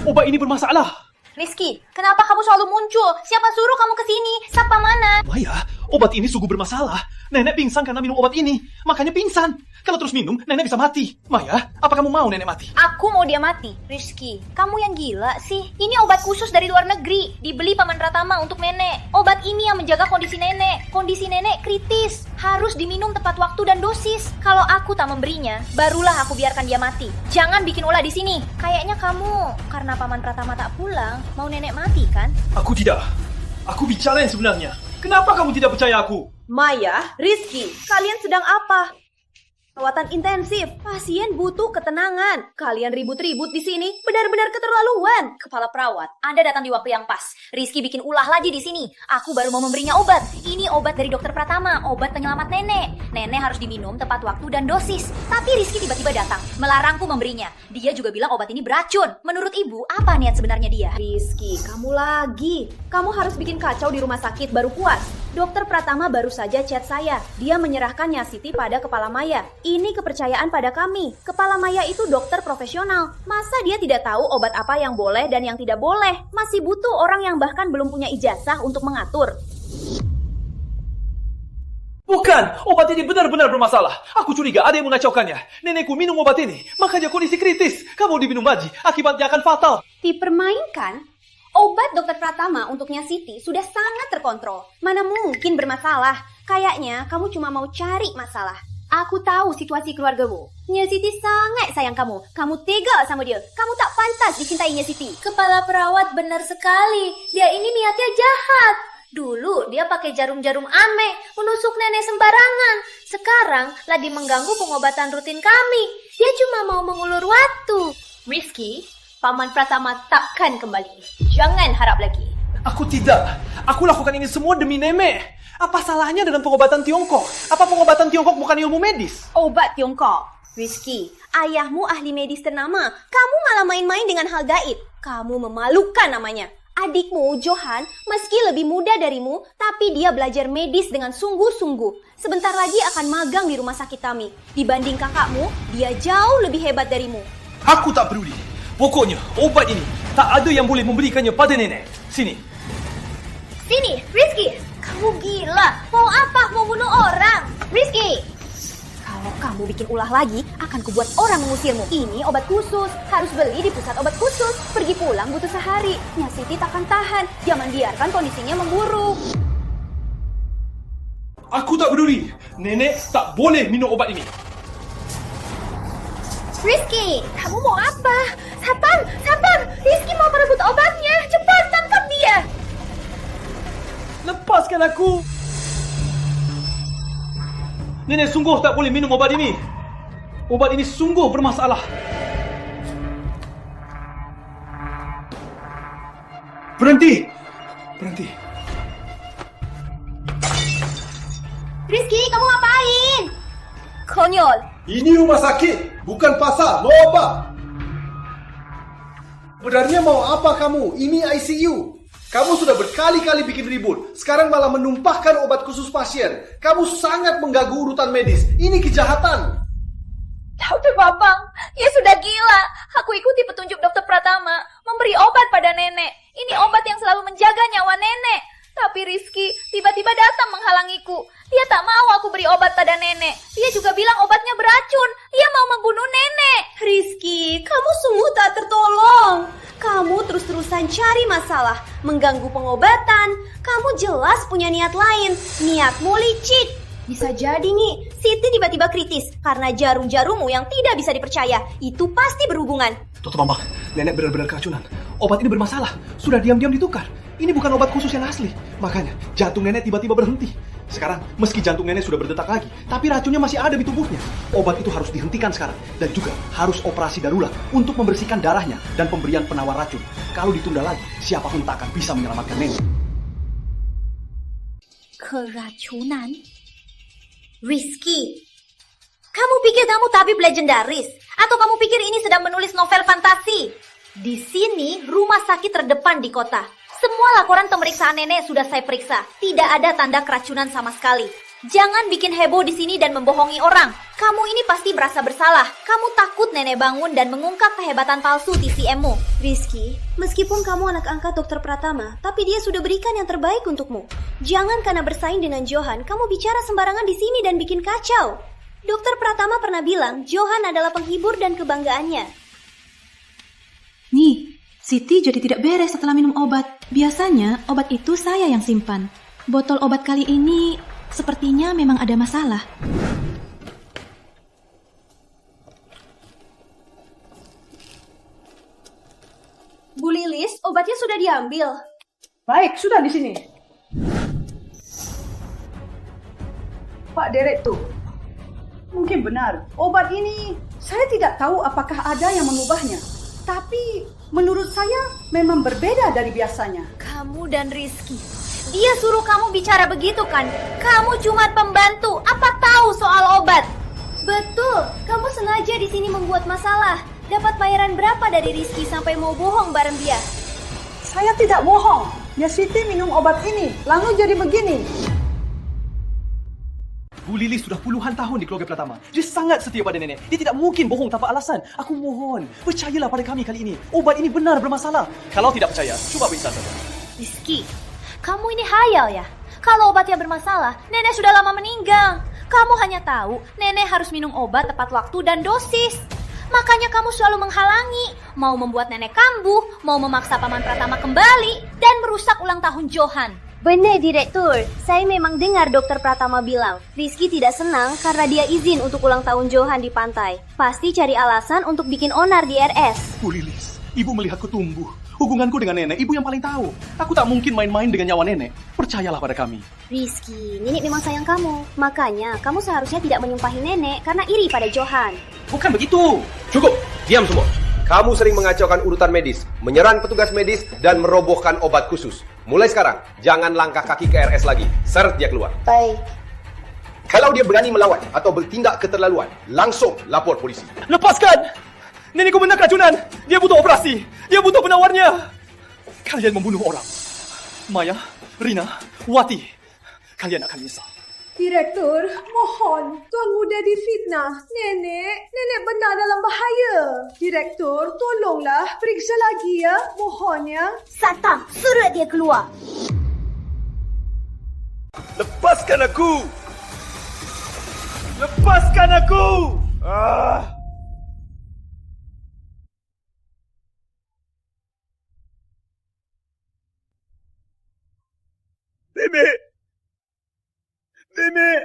Obat ini bermasalah. Rizky, kenapa kamu selalu muncul? Siapa suruh kamu kesini? Siapa mana? Maya, obat ini sungguh bermasalah. Nenek pingsan karena minum obat ini. Makanya pingsan. Kalau terus minum, nenek bisa mati. Maya, apa kamu mau nenek mati? Aku mau dia mati. Rizky, kamu yang gila sih. Ini obat khusus dari luar negeri. Dibeli Paman Pratama untuk nenek. Obat ini yang menjaga kondisi nenek. Kondisi nenek kritis. Harus diminum tepat waktu dan dosis. Kalau aku tak memberinya, barulah aku biarkan dia mati. Jangan bikin ulah di sini. Kayaknya kamu, karena Paman Pratama tak pulang, mau nenek mati kan? Aku tidak. Aku bicara yang sebenarnya. Kenapa kamu tidak percaya aku? Maya, Rizky, kalian sedang apa? Perawatan intensif. Pasien butuh ketenangan. Kalian ribut-ribut di sini benar-benar keterlaluan. Kepala perawat, Anda datang di waktu yang pas. Rizky bikin ulah lagi di sini. Aku baru mau memberinya obat. Ini obat dari dokter Pratama, obat penyelamat nenek. Nenek harus diminum tepat waktu dan dosis. Tapi Rizky tiba-tiba datang, melarangku memberinya. Dia juga bilang obat ini beracun. Menurut ibu, apa niat sebenarnya dia? Rizky, kamu lagi. Kamu harus bikin kacau di rumah sakit baru puas. Dokter Pratama baru saja chat saya. Dia menyerahkan Nyasiti pada Kepala Maya. Ini kepercayaan pada kami. Kepala Maya itu dokter profesional. Masa dia tidak tahu obat apa yang boleh dan yang tidak boleh? Masih butuh orang yang bahkan belum punya ijazah untuk mengatur. Bukan, obat ini benar-benar bermasalah. Aku curiga ada yang mengacaukannya. Nenekku minum obat ini, makanya kondisi kritis. Kamu diminum lagi, akibatnya akan fatal. Dipermainkan? Obat dokter Pratama untuk Nyasiti sudah sangat terkontrol. Mana mungkin bermasalah? Kayaknya kamu cuma mau cari masalah. Aku tahu situasi keluargamu. Nyasiti sangat sayang kamu. Kamu tega sama dia. Kamu tak pantas dicintai Nyasiti. Kepala perawat benar sekali. Dia ini niatnya jahat. Dulu dia pakai jarum-jarum aneh, menusuk nenek sembarangan. Sekarang lagi mengganggu pengobatan rutin kami. Dia cuma mau mengulur waktu. Rizky, Paman Pratama takkan kembali. Jangan harap lagi. Aku tidak. Aku lakukan ini semua demi nenek. Apa salahnya dengan pengobatan Tiongkok? Apa pengobatan Tiongkok bukan ilmu medis? Obat Tiongkok. Rizky, ayahmu ahli medis ternama. Kamu malah main-main dengan hal gaib. Kamu memalukan namanya. Adikmu, Johan, meski lebih muda darimu, tapi dia belajar medis dengan sungguh-sungguh. Sebentar lagi akan magang di rumah sakit kami. Dibanding kakakmu, dia jauh lebih hebat darimu. Aku tak peduli. Pokoknya, obat ini tak ada yang boleh memberikannya pada nenek. Sini. Sini, Rizky. Kamu gila. Mau apa? Mau bunuh orang? Rizky. Kalau kamu bikin ulah lagi, akan kubuat orang mengusirmu. Ini obat khusus. Harus beli di pusat obat khusus. Pergi pulang butuh sehari. Nyasiti takkan tahan. Jangan biarkan kondisinya memburuk. Aku tak peduli. Nenek tak boleh minum obat ini. Rizky, kamu mau apa? Sabar. Rizky mau merebut obatnya. Cepat, tangkap dia. Lepaskan aku. Nenek sungguh tak boleh minum obat ini. Obat ini sungguh bermasalah. Berhenti! Berhenti. Rizky, kamu ngapain? Konyol. Ini rumah sakit, bukan pasar. Mau apa? Sebenarnya mau apa kamu? Ini ICU. Kamu sudah berkali-kali bikin ribut. Sekarang malah menumpahkan obat khusus pasien. Kamu sangat mengganggu urutan medis. Ini kejahatan. Dokter Bambang, dia sudah gila. Aku ikuti petunjuk Dokter Pratama, memberi obat pada nenek. Ini obat yang selalu menjaga nyawa nenek. Tapi Rizky tiba-tiba datang menghalangiku. Dia tak mau aku beri obat pada nenek. Dia juga bilang obatnya beracun. Dia mau membunuh nenek. Rizky, kamu sungguh tak tertolong. Kamu terus-terusan cari masalah, mengganggu pengobatan. Kamu jelas punya niat lain. Niatmu licik. Bisa jadi nih, Siti tiba-tiba kritis karena jarum-jarummu yang tidak bisa dipercaya. Itu pasti berhubungan. Dokter Bambang, nenek benar-benar keracunan. Obat ini bermasalah. Sudah diam-diam ditukar. Ini bukan obat khusus yang asli. Makanya jantung nenek tiba-tiba berhenti. Sekarang meski jantung nenek sudah berdetak lagi, tapi racunnya masih ada di tubuhnya. Obat itu harus dihentikan sekarang. Dan juga harus operasi darurat untuk membersihkan darahnya dan pemberian penawar racun. Kalau ditunda lagi, siapapun tak akan bisa menyelamatkan nenek. Keracunan? Rizky, kamu pikir kamu tabib legendaris? Atau kamu pikir ini sedang menulis novel fantasi? Di sini rumah sakit terdepan di kota. Semua laporan pemeriksaan nenek sudah saya periksa. Tidak ada tanda keracunan sama sekali. Jangan bikin heboh di sini dan membohongi orang. Kamu ini pasti berasa bersalah. Kamu takut nenek bangun dan mengungkap kehebatan palsu TCM-mu. Rizky, meskipun kamu anak angkat Dokter Pratama, tapi dia sudah berikan yang terbaik untukmu. Jangan karena bersaing dengan Johan, kamu bicara sembarangan di sini dan bikin kacau. Dokter Pratama pernah bilang Johan adalah penghibur dan kebanggaannya. Nih, Siti jadi tidak beres setelah minum obat. Biasanya obat itu saya yang simpan. Botol obat kali ini sepertinya memang ada masalah. Bu Lilis, obatnya sudah diambil. Baik, sudah di sini. Pak Direktur, mungkin benar. Obat ini saya tidak tahu apakah ada yang mengubahnya. Tapi menurut saya memang berbeda dari biasanya. Kamu dan Rizky, dia suruh kamu bicara begitu kan? Kamu cuma pembantu, apa tahu soal obat? Betul, kamu sengaja di sini membuat masalah. Dapat bayaran berapa dari Rizky sampai mau bohong bareng dia? Saya tidak bohong. Ya Siti minum obat ini, lalu jadi begini. Bu Lili sudah puluhan tahun di keluarga Pratama. Dia sangat setia pada nenek. Dia tidak mungkin bohong tanpa alasan. Aku mohon, percayalah pada kami kali ini. Obat ini benar bermasalah. Kalau tidak percaya, coba periksa saja. Rizky, kamu ini hayal ya? Kalau obatnya bermasalah, nenek sudah lama meninggal. Kamu hanya tahu nenek harus minum obat tepat waktu dan dosis. Makanya kamu selalu menghalangi, mau membuat nenek kambuh, mau memaksa Paman Pratama kembali, dan merusak ulang tahun Johan. Benar, Direktur. Saya memang dengar Dokter Pratama bilang, Rizky tidak senang karena dia izin untuk ulang tahun Johan di pantai. Pasti cari alasan untuk bikin onar di RS. Bu Lilis, ibu melihatku tumbuh. Hubunganku dengan nenek, ibu yang paling tahu. Aku tak mungkin main-main dengan nyawa nenek. Percayalah pada kami. Rizky, nenek memang sayang kamu. Makanya, kamu seharusnya tidak menyumpahi nenek karena iri pada Johan. Bukan begitu. Cukup, diam semua. Kamu sering mengacaukan urutan medis, menyerang petugas medis, dan merobohkan obat khusus. Mulai sekarang, jangan langkah kaki ke RS lagi. Seret dia keluar. Baik. Kalau dia berani melawan atau bertindak keterlaluan, langsung lapor polisi. Lepaskan! Nenekku benar keracunan. Dia butuh operasi. Dia butuh penawarnya. Kalian membunuh orang. Maya, Rina, Wati. Kalian akan menyesal. Direktur, mohon. Tuan muda difitnah. Nenek benar dalam bahaya. Direktur, tolonglah. Periksa lagi ya. Mohon ya. Satang, suruh dia keluar. Lepaskan aku! Lepaskan aku! Nenek,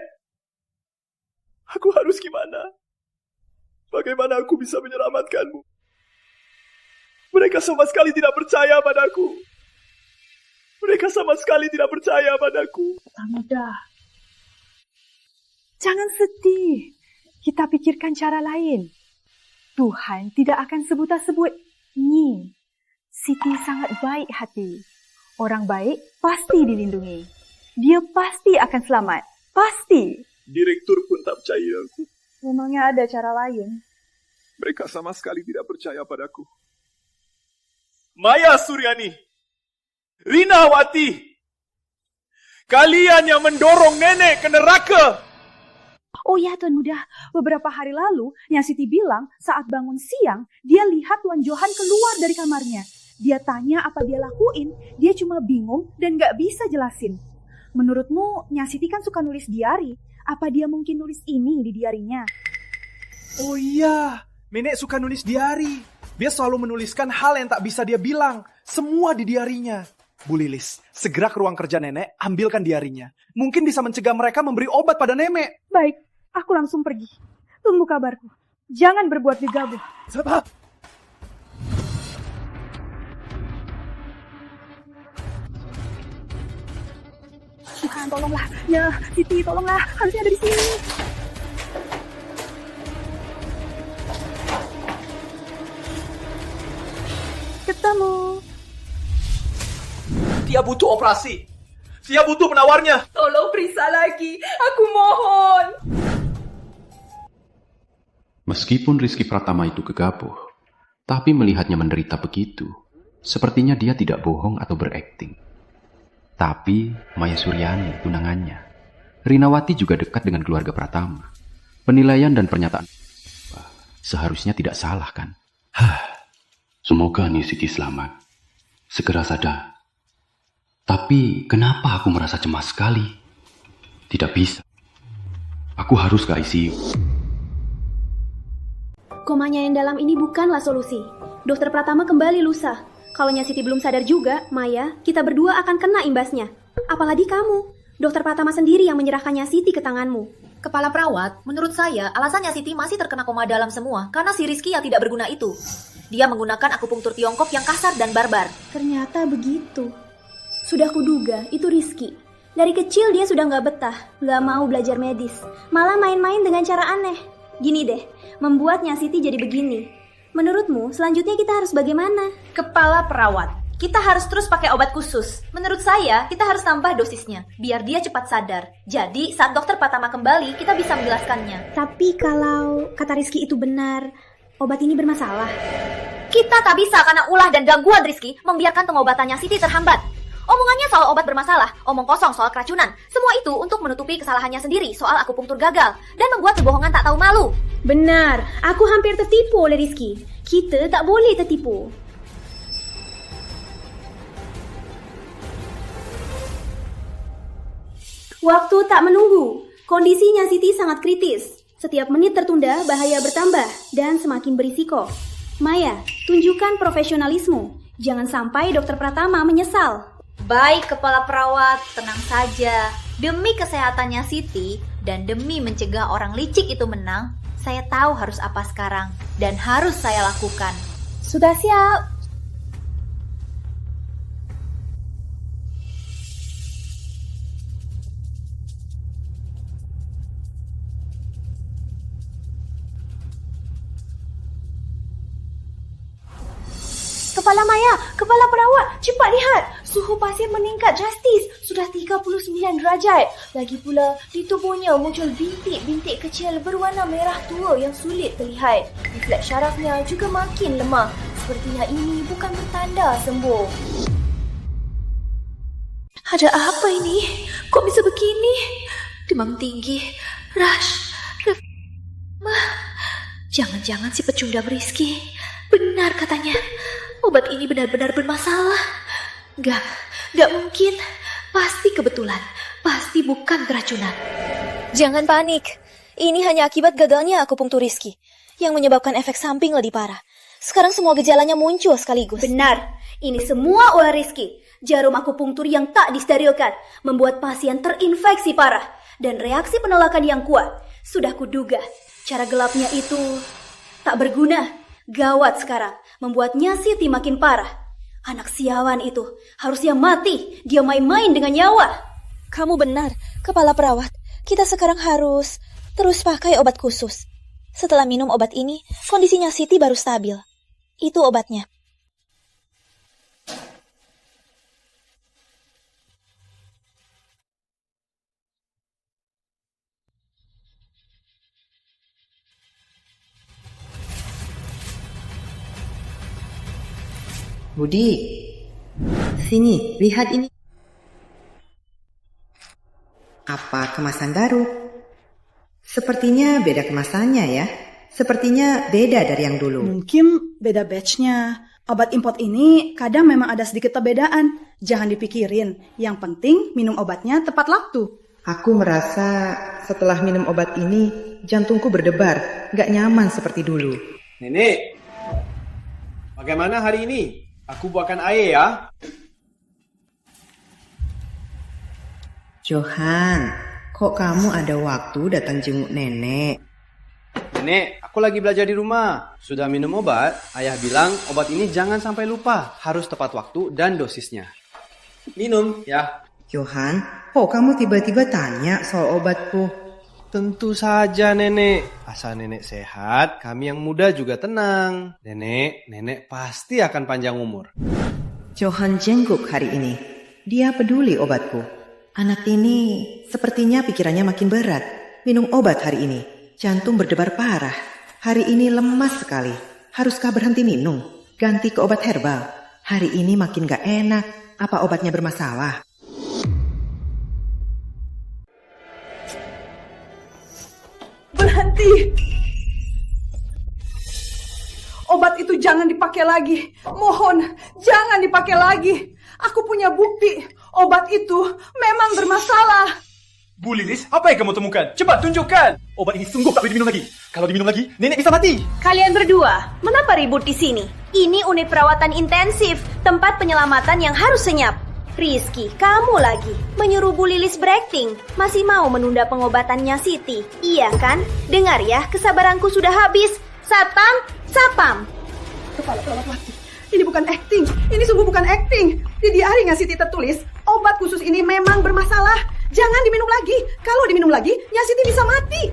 aku harus gimana? Bagaimana aku bisa menyelamatkanmu? Mereka sama sekali tidak percaya padaku. Mereka sama sekali tidak percaya padaku. Muda, jangan sedih. kita pikirkan cara lain. Tuhan tidak akan sebut Nyi. Siti sangat baik hati. Orang baik pasti dilindungi. Dia pasti akan selamat. Pasti. Direktur pun tak percaya aku. Memangnya ada cara lain? Mereka sama sekali tidak percaya padaku. Maya Suryani, Rinawati, kalian yang mendorong nenek ke neraka. Oh ya Tuan Muda, beberapa hari lalu Nyak Siti bilang saat bangun siang, dia lihat Tuan Johan keluar dari kamarnya. Dia tanya apa dia lakuin, dia cuma bingung dan gak bisa jelasin. Menurutmu Nyak Siti kan suka nulis diari, apa dia mungkin nulis ini di diarinya? Oh iya, nenek suka nulis diari. Dia selalu menuliskan hal yang tak bisa dia bilang, semua di diarinya. Bu Lilis, segera ke ruang kerja nenek, ambilkan diarinya. Mungkin bisa mencegah mereka memberi obat pada nenek. Baik. Aku langsung pergi. Tunggu kabarku. Jangan berbuat gegabah. Sebab. Tuhan, tolonglah. Ya, Siti, tolonglah. Harusnya ada di sini. Ketemu. Dia butuh operasi. Dia butuh penawarnya. Tolong periksa lagi. Aku mohon. Meskipun Rizky Pratama itu gegabah, tapi melihatnya menderita begitu, sepertinya dia tidak bohong atau berakting. Tapi Maya Suryani, tunangannya, Rinawati juga dekat dengan keluarga Pratama. Penilaian dan pernyataan seharusnya tidak salah, kan? Semoga Nisiki selamat. Segera sadar. Tapi kenapa aku merasa cemas sekali? Tidak bisa. Aku harus ke ICU. Komanya yang dalam ini bukanlah solusi. Dokter Pratama kembali lusa. Kalau Nyak Siti belum sadar juga, Maya, kita berdua akan kena imbasnya. Apalagi kamu. Dokter Pratama sendiri yang menyerahkan Nyak Siti ke tanganmu. Kepala perawat, menurut saya alasan Nyak Siti masih terkena koma dalam semua karena si Rizky yang tidak berguna itu. Dia menggunakan akupunktur Tiongkok yang kasar dan barbar. Ternyata begitu. Sudah kuduga, itu Rizky. Dari kecil dia sudah gak betah, gak mau belajar medis. Malah main-main dengan cara aneh. Gini deh, membuat Nyak Siti jadi begini. Menurutmu, selanjutnya kita harus bagaimana? Kepala perawat, kita harus terus pakai obat khusus. Menurut saya, kita harus tambah dosisnya, biar dia cepat sadar. Jadi, saat dokter Pratama kembali, kita bisa menjelaskannya. Tapi kalau kata Rizky itu benar, obat ini bermasalah. Kita tak bisa karena ulah dan gangguan Rizky membiarkan pengobatannya Siti terhambat. Omongannya soal obat bermasalah, omong kosong soal keracunan. Semua itu untuk menutupi kesalahannya sendiri soal akupunktur gagal dan membuat kebohongan tak tahu malu. Benar, aku hampir tertipu oleh Rizky. Kita tak boleh tertipu. Waktu tak menunggu. Kondisinya Siti sangat kritis. Setiap menit tertunda, bahaya bertambah dan semakin berisiko. Maya, tunjukkan profesionalisme. Jangan sampai dokter Pratama menyesal. Baik, kepala perawat, tenang saja. Demi kesehatannya Siti dan demi mencegah orang licik itu menang, saya tahu harus apa sekarang dan harus saya lakukan. Sudah siap. Kepala Maya, kepala perawat, cepat lihat. Suhu pasien meningkat drastis, sudah 39 derajat. Lagi pula, di tubuhnya muncul bintik-bintik kecil berwarna merah tua yang sulit terlihat. Refleks syarafnya juga makin lemah. Sepertinya ini bukan bertanda sembuh. Ada apa ini? Kok bisa begini? Demam tinggi, rash, jangan-jangan si pecundang Rizky. Benar katanya. Obat ini benar-benar bermasalah. Gak mungkin. Pasti kebetulan. Pasti bukan keracunan. Jangan panik. Ini hanya akibat gagalnya akupunktur Rizky yang menyebabkan efek samping lebih parah. Sekarang semua gejalanya muncul sekaligus. Benar. Ini semua ulah Rizky. Jarum akupunktur yang tak disterilkan membuat pasien terinfeksi parah dan reaksi penolakan yang kuat. Sudah kuduga. Cara gelapnya itu tak berguna. Gawat sekarang, membuatnya Siti makin parah. Anak sialan itu harusnya mati. Dia main-main dengan nyawa. Kamu benar, kepala perawat. Kita sekarang harus terus pakai obat khusus. Setelah minum obat ini, kondisinya Siti baru stabil. Itu obatnya. Budi, sini, lihat ini. Apa kemasan baru? Sepertinya beda kemasannya ya. Sepertinya beda dari yang dulu. Mungkin beda batchnya. Obat import ini kadang memang ada sedikit perbedaan. Jangan dipikirin. Yang penting minum obatnya tepat waktu. Aku merasa setelah minum obat ini, jantungku berdebar. Gak nyaman seperti dulu. Nenek, bagaimana hari ini? Aku buatkan air ya. Johan, kok kamu ada waktu datang jenguk nenek? Nenek, aku lagi belajar di rumah. Sudah minum obat, ayah bilang obat ini jangan sampai lupa. Harus tepat waktu dan dosisnya. Minum ya. Johan, kok kamu tiba-tiba tanya soal obatku? Tentu saja nenek. Asal nenek sehat, kami yang muda juga tenang. Nenek pasti akan panjang umur. Johan jenguk hari ini. Dia peduli obatku. Anak ini sepertinya pikirannya makin berat. Minum obat hari ini. Jantung berdebar parah. Hari ini lemas sekali. Haruskah berhenti minum? Ganti ke obat herbal. Hari ini makin gak enak. Apa obatnya bermasalah? Berhenti. Obat itu jangan dipakai lagi. Mohon, jangan dipakai lagi. Aku punya bukti. Obat itu memang bermasalah. Bu Lilis, apa yang kamu temukan? Cepat tunjukkan. Obat ini sungguh tak boleh diminum lagi. Kalau diminum lagi, nenek bisa mati. Kalian berdua, mengapa ribut di sini? Ini unit perawatan intensif, tempat penyelamatan yang harus senyap. Rizky, kamu lagi menyuruh Bu Lilis berakting. Masih mau menunda pengobatannya Siti, iya kan? Dengar ya, kesabaranku sudah habis. Sapam. Kepala perawat, ini bukan acting. Ini sungguh bukan acting. Di diarinya Siti tertulis, obat khusus ini memang bermasalah. Jangan diminum lagi. Kalau diminum lagi, Siti bisa mati.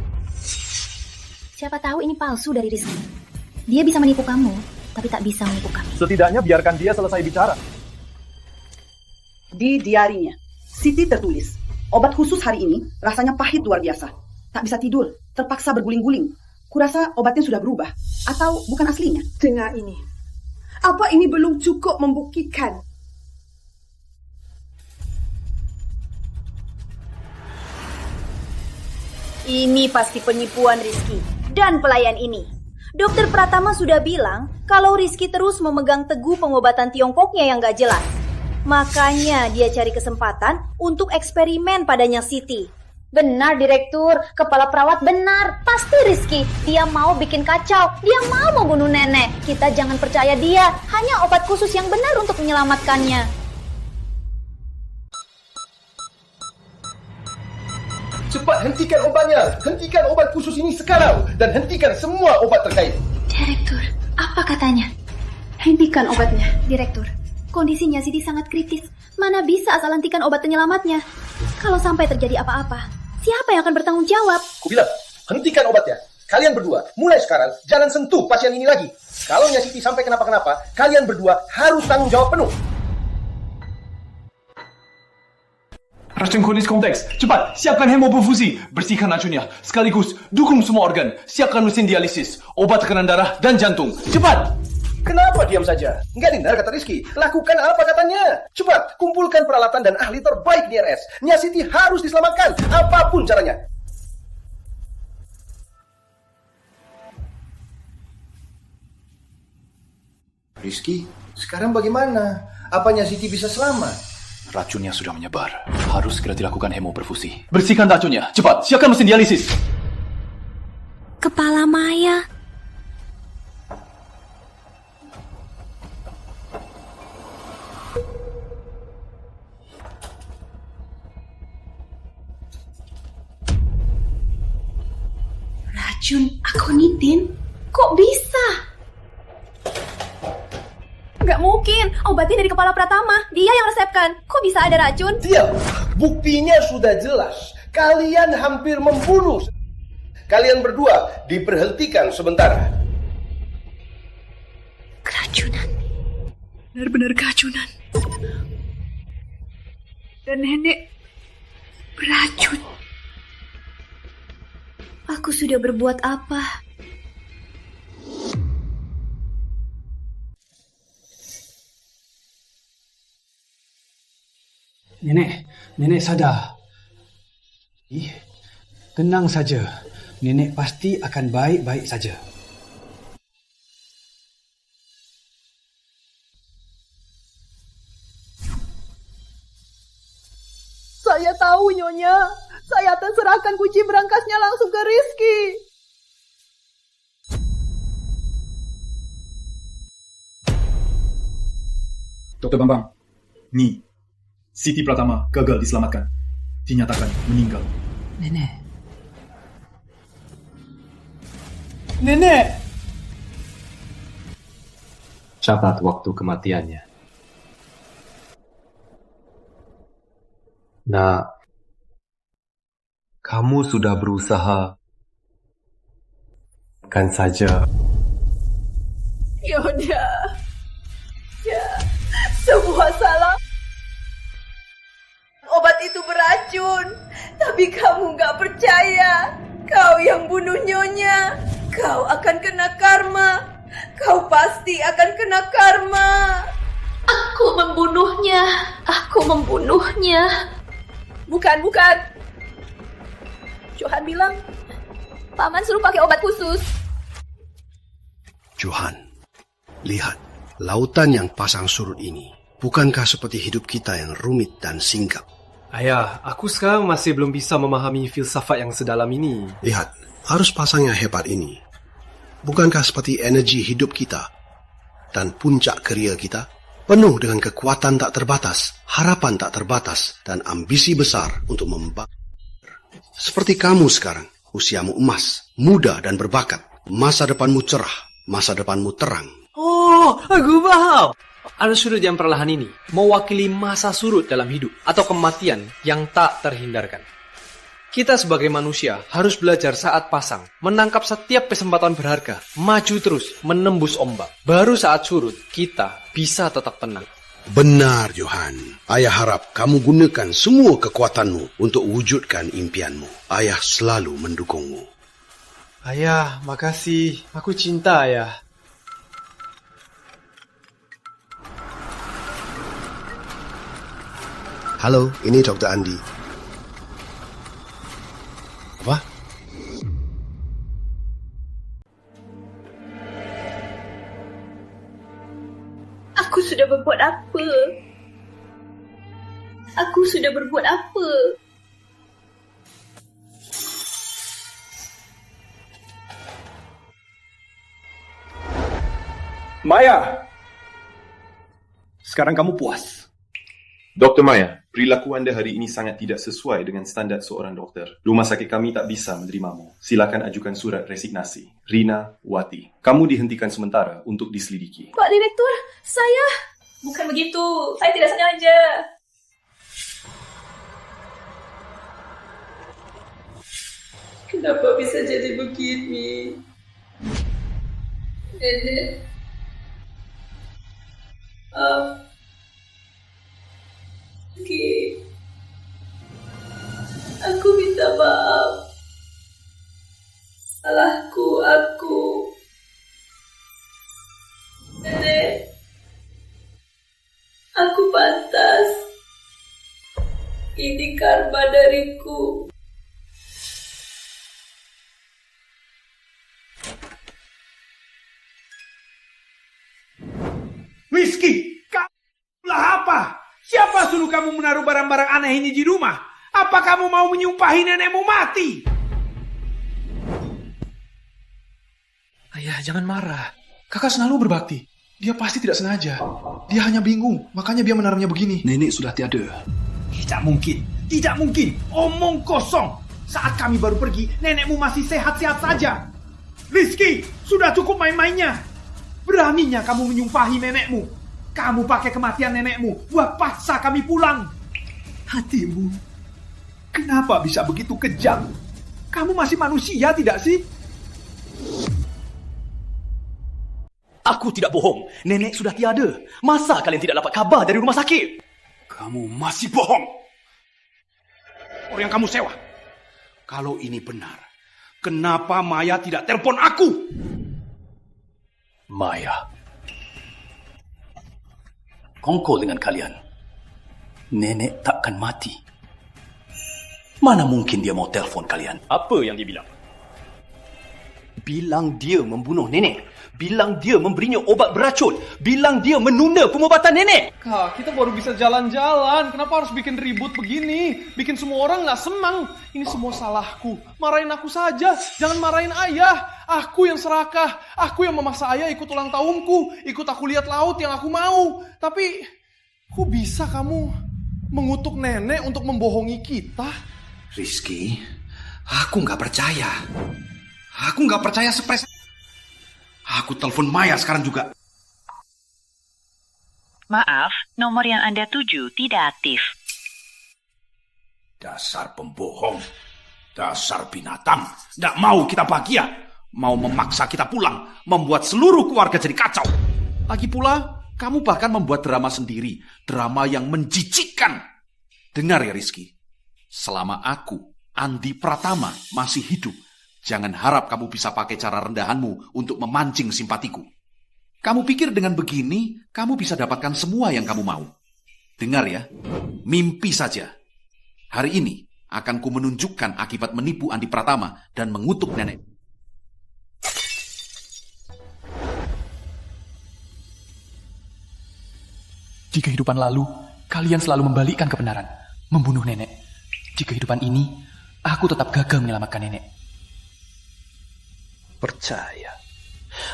Siapa tahu ini palsu dari Rizky. Dia bisa menipu kamu, tapi tak bisa menipu kami. Setidaknya biarkan dia selesai bicara. Di diarinya, Siti tertulis, obat khusus hari ini rasanya pahit luar biasa. Tak bisa tidur, terpaksa berguling-guling. Kurasa obatnya sudah berubah, atau bukan aslinya. Dengar ini. Apa ini belum cukup membuktikan? Ini pasti penipuan Rizky dan pelayan ini. Dokter Pratama sudah bilang kalau Rizky terus memegang teguh pengobatan Tiongkoknya yang gak jelas. Makanya dia cari kesempatan untuk eksperimen padanya Siti. Benar, Direktur. Kepala perawat benar. Pasti Rizky. Dia mau bikin kacau. Dia mau membunuh nenek. Kita jangan percaya dia. Hanya obat khusus yang benar untuk menyelamatkannya. Cepat hentikan obatnya. Hentikan obat khusus ini sekarang. Dan hentikan semua obat terkait. Direktur, apa katanya? Hentikan obatnya, Direktur. Kondisinya Siti sangat kritis. Mana bisa asal hentikan obat penyelamatnya? Kalau sampai terjadi apa-apa, siapa yang akan bertanggung jawab? Kubilang, hentikan obatnya. Kalian berdua, mulai sekarang, jangan sentuh pasien ini lagi. Kalau Siti sampai kenapa-kenapa, kalian berdua harus tanggung jawab penuh. Racun kronis kompleks. Cepat, siapkan hemoperfusi. Bersihkan racunnya. Sekaligus, dukung semua organ. Siapkan mesin dialisis, obat tekanan darah, dan jantung. Cepat! Kenapa diam saja? Nggak dengar kata Rizky. Lakukan apa katanya. Cepat, kumpulkan peralatan dan ahli terbaik di RS. Siti harus diselamatkan, apapun caranya. Rizky, sekarang bagaimana? Apa Siti bisa selamat? Racunnya sudah menyebar. Harus segera dilakukan hemoperfusi. Bersihkan racunnya. Cepat, siapkan mesin dialisis. Kepala Maya. Racun akonitin? Kok bisa? Gak mungkin, obatnya dari kepala Pratama. Dia yang resepkan. Kok bisa ada racun? Diam, buktinya sudah jelas. Kalian hampir membunuh. Kalian berdua diberhentikan sementara. Keracunan. Benar-benar keracunan. Dan nenek beracun. Aku sudah berbuat apa? Nenek sadar. Tenang saja. Nenek pasti akan baik-baik saja. Saya tahu, Nyonya. Saya akan serahkan kunci berangkasnya langsung ke Rizky. Dr. Bambang, Ni, Siti Pratama gagal diselamatkan. Dinyatakan meninggal. Nenek! Catat waktu kematiannya. Nak, kamu sudah berusaha. Kan saja. Yoda. Ya, semua salah. Obat itu beracun. Tapi kamu gak percaya. Kau yang bunuh Nyonya. Kau akan kena karma. Kau pasti akan kena karma. Aku membunuhnya. Bukan. Johan bilang, Paman suruh pakai obat khusus. Johan, lihat, lautan yang pasang surut ini. Bukankah seperti hidup kita yang rumit dan singkat? Ayah, aku sekarang masih belum bisa memahami filsafat yang sedalam ini. Lihat, arus pasang yang hebat ini. Bukankah seperti energi hidup kita dan puncak kerja kita? Penuh dengan kekuatan tak terbatas, harapan tak terbatas, dan ambisi besar untuk membangun. Seperti kamu sekarang, usiamu emas, muda dan berbakat. Masa depanmu cerah, masa depanmu terang. Oh, aku paham. Arus surut yang perlahan ini mewakili masa surut dalam hidup atau kematian yang tak terhindarkan. Kita sebagai manusia harus belajar saat pasang, menangkap setiap kesempatan berharga, maju terus, menembus ombak. Baru saat surut, kita bisa tetap tenang. Benar, Johan. Ayah harap kamu gunakan semua kekuatanmu untuk wujudkan impianmu. Ayah selalu mendukungmu. Ayah, makasih. Aku cinta, Ayah. Halo, ini Dr. Andi. Apa? Aku sudah berbuat apa? Maya! Sekarang kamu puas. Dr. Maya, perilaku anda hari ini sangat tidak sesuai dengan standard seorang doktor. Rumah sakit kami tak bisa menerimamu. Silakan ajukan surat resignasi. Rina Wati. Kamu dihentikan sementara untuk diselidiki. Pak Direktur, saya... Bukan begitu, saya tidak sengaja. Kenapa bisa jadi begini? Nenek. Aku minta maaf. Salahku, aku. Nenek. Aku pantas. Ini karma dariku. Rizky, kamulah apa? Siapa suruh kamu menaruh barang-barang aneh ini di rumah? Apa kamu mau menyumpahi nenekmu mati? Ayah, jangan marah. Kakak selalu berbakti. Dia pasti tidak sengaja. Dia hanya bingung, makanya dia menaruhnya begini. Nenek sudah tiada. Tidak mungkin. Tidak mungkin. Omong kosong. Saat kami baru pergi, nenekmu masih sehat-sehat saja. Rizky, sudah cukup main-mainnya. Beraninya kamu menyumpahi nenekmu. Kamu pakai kematian nenekmu buat paksa kami pulang. Hatimu, kenapa bisa begitu kejam? Kamu masih manusia, tidak sih? Aku tidak bohong. Nenek sudah tiada. Masa kalian tidak dapat kabar dari rumah sakit? Kamu masih bohong. Orang yang kamu sewa. Kalau ini benar, kenapa Maya tidak telepon aku? Maya. Kongkol dengan kalian. Nenek takkan mati. Mana mungkin dia mau telepon kalian? Apa yang dia bilang? Bilang dia membunuh nenek. Bilang dia memberinya obat beracun. Bilang dia menunda pengobatan nenek. Kak, kita baru bisa jalan-jalan. Kenapa harus bikin ribut begini? Bikin semua orang nggak senang. Ini semua salahku. Marahin aku saja. Jangan marahin ayah. Aku yang serakah. Aku yang memaksa ayah ikut ulang tahunku. Ikut aku lihat laut yang aku mau. Tapi, kok bisa kamu mengutuk nenek untuk membohongi kita? Rizky, aku nggak percaya. Aku nggak percaya sepres. Aku telepon Maya sekarang juga. Maaf, nomor yang Anda tuju tidak aktif. Dasar pembohong. Dasar binatang. Nggak mau kita bahagia. Mau memaksa kita pulang. Membuat seluruh keluarga jadi kacau. Lagi pula, kamu bahkan membuat drama sendiri. Drama yang menjijikkan. Dengar ya Rizky. Selama aku, Andi Pratama, masih hidup, jangan harap kamu bisa pakai cara rendahanmu untuk memancing simpatiku. Kamu pikir dengan begini, kamu bisa dapatkan semua yang kamu mau. Dengar ya, mimpi saja. Hari ini akan ku menunjukkan akibat menipu Andi Pratama dan mengutuk nenek. Di kehidupan lalu, kalian selalu membalikkan kebenaran, membunuh nenek. Di kehidupan ini, aku tetap gagal menyelamatkan nenek. Percaya?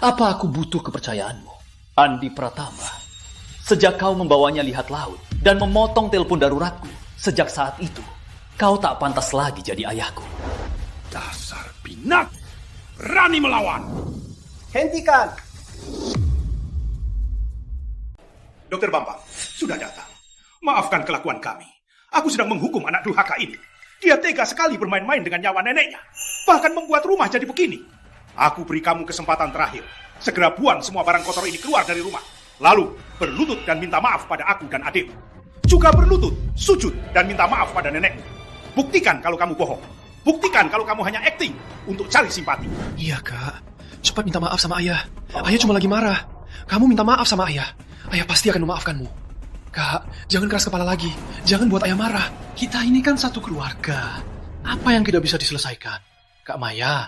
Apa aku butuh kepercayaanmu, Andi Pratama? Sejak kau membawanya lihat laut dan memotong telepon daruratku, sejak saat itu, kau tak pantas lagi jadi ayahku. Dasar binat! Berani melawan! Hentikan! Dokter Bambang, sudah datang. Maafkan kelakuan kami. Aku sedang menghukum anak durhaka ini. Dia tega sekali bermain-main dengan nyawa neneknya. Bahkan membuat rumah jadi begini. Aku beri kamu kesempatan terakhir. Segera buang semua barang kotor ini keluar dari rumah. Lalu berlutut dan minta maaf pada aku dan adikmu. Juga berlutut, sujud dan minta maaf pada nenekmu. Buktikan kalau kamu bohong. Buktikan kalau kamu hanya acting untuk cari simpati. Iya kak, cepat minta maaf sama ayah. Ayah cuma lagi marah. Kamu minta maaf sama ayah. Ayah pasti akan memaafkanmu. Kak, jangan keras kepala lagi. Jangan buat ayah marah. Kita ini kan satu keluarga. Apa yang tidak bisa diselesaikan? Kak Maya,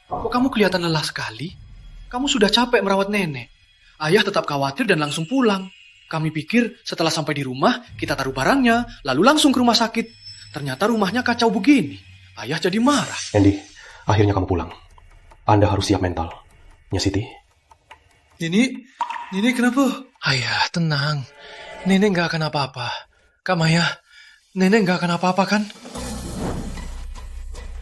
kok kamu kelihatan lelah sekali? Kamu sudah capek merawat nenek. Ayah tetap khawatir dan langsung pulang. Kami pikir setelah sampai di rumah, kita taruh barangnya, lalu langsung ke rumah sakit. Ternyata rumahnya kacau begini. Ayah jadi marah. Andy, akhirnya kamu pulang. Anda harus siap mental. Nya Siti. Nini kenapa? Ayah, tenang. Nenek nggak akan apa-apa. Kak Maya, nenek nggak akan apa-apa kan?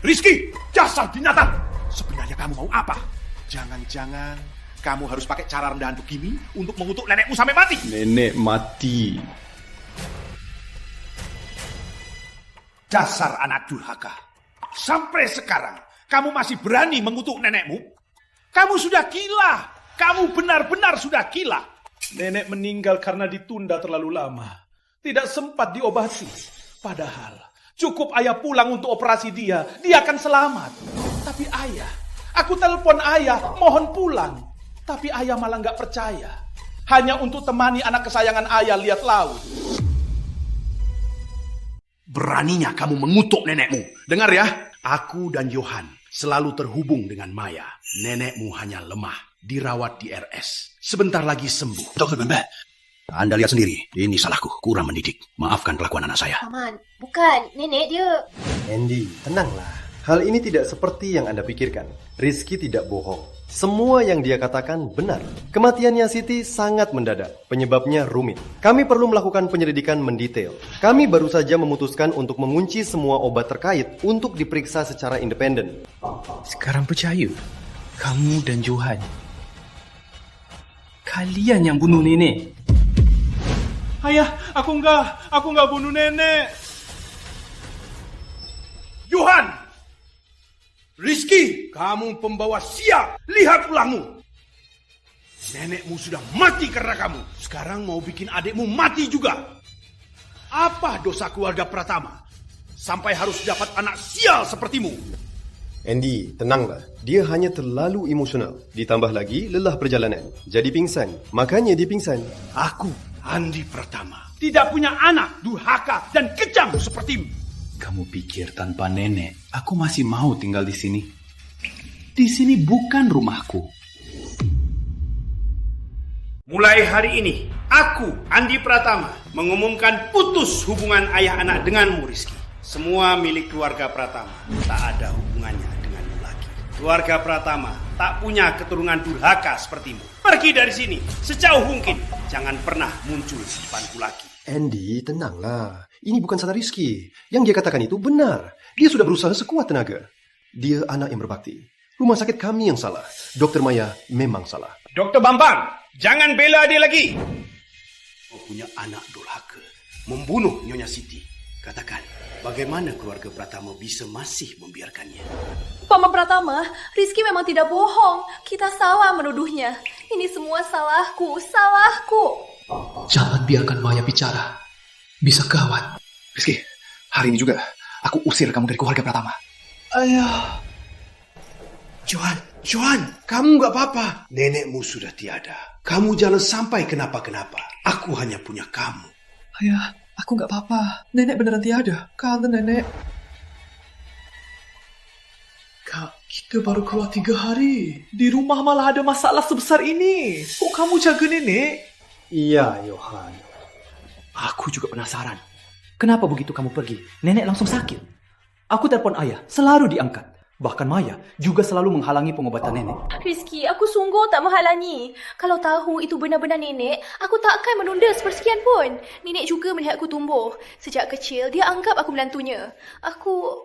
Rizky, dasar binatang! Sebenarnya kamu mau apa? Jangan-jangan kamu harus pakai cara rendahan begini untuk mengutuk nenekmu sampai mati? Nenek mati. Dasar anak durhaka. Sampai sekarang, kamu masih berani mengutuk nenekmu? Kamu sudah gila. Kamu benar-benar sudah gila. Nenek meninggal karena ditunda terlalu lama. Tidak sempat diobati. Padahal cukup ayah pulang untuk operasi dia akan selamat. Tapi ayah, aku telepon ayah, mohon pulang. Tapi ayah malah nggak percaya. Hanya untuk temani anak kesayangan ayah lihat laut. Beraninya kamu mengutuk nenekmu. Dengar ya, aku dan Johan selalu terhubung dengan Maya. Nenekmu hanya lemah, dirawat di RS. Sebentar lagi sembuh. Dokter Bembe, Anda lihat sendiri, ini salahku, kurang mendidik. Maafkan kelakuan anak saya. Paman, bukan, nenek dia. Andy, tenanglah. Hal ini tidak seperti yang Anda pikirkan. Rizky tidak bohong. Semua yang dia katakan benar. Kematiannya Siti sangat mendadak. Penyebabnya rumit. Kami perlu melakukan penyelidikan mendetail. Kami baru saja memutuskan untuk mengunci semua obat terkait untuk diperiksa secara independen. Sekarang percaya, kamu dan Johan, kalian yang bunuh nenek. Ayah, aku enggak bunuh nenek. Johan! Rizky, kamu pembawa sial. Lihat ulahmu. Nenekmu sudah mati karena kamu. Sekarang mau bikin adikmu mati juga. Apa dosa keluarga Pratama? Sampai harus dapat anak sial sepertimu. Andy, tenanglah. Dia hanya terlalu emosional. Ditambah lagi lelah perjalanan. Jadi pingsan. Makanya dia pingsan. Aku, Andi Pratama, tidak punya anak durhaka dan kejam sepertimu. Kamu pikir tanpa nenek, aku masih mau tinggal di sini? Di sini bukan rumahku. Mulai hari ini, aku, Andi Pratama, mengumumkan putus hubungan ayah anak denganmu, Rizky. Semua milik keluarga Pratama tak ada hubungannya denganmu lagi. Keluarga Pratama tak punya keturunan durhaka sepertimu. Pergi dari sini sejauh mungkin. Jangan pernah muncul di depanku lagi. Andy, tenanglah. Ini bukan salah Rizky. Yang dia katakan itu benar. Dia sudah berusaha sekuat tenaga. Dia anak yang berbakti. Rumah sakit kami yang salah. Dokter Maya memang salah. Dokter Bambang, jangan bela dia lagi. Kau punya anak durhaka, membunuh Nyonya Siti. Katakan, bagaimana keluarga Pratama bisa masih membiarkannya? Paman Pratama, Rizky memang tidak bohong. Kita salah menuduhnya. Ini semua salahku. Jangan biarkan Maya bicara. Bisa gawat. Rizky, hari ini juga aku usir kamu dari keluarga Pratama. Ayah. Johan, kamu gak apa-apa. Nenekmu sudah tiada. Kamu jangan sampai kenapa-kenapa. Aku hanya punya kamu. Ayah, aku gak apa-apa. Nenek beneran tiada. Kangen nenek. Kak, kita baru keluar 3 hari. Di rumah malah ada masalah sebesar ini. Kok kamu jaga nenek? Iya, Johan. Aku juga penasaran. Kenapa begitu kamu pergi, nenek langsung sakit? Aku telepon ayah, selalu diangkat. Bahkan Maya juga selalu menghalangi pengobatan nenek. Rizky, aku sungguh tak menghalangi. Kalau tahu itu benar-benar nenek, aku tak akan menunda sepersekian pun. Nenek juga melihatku tumbuh. Sejak kecil, dia anggap aku menantunya.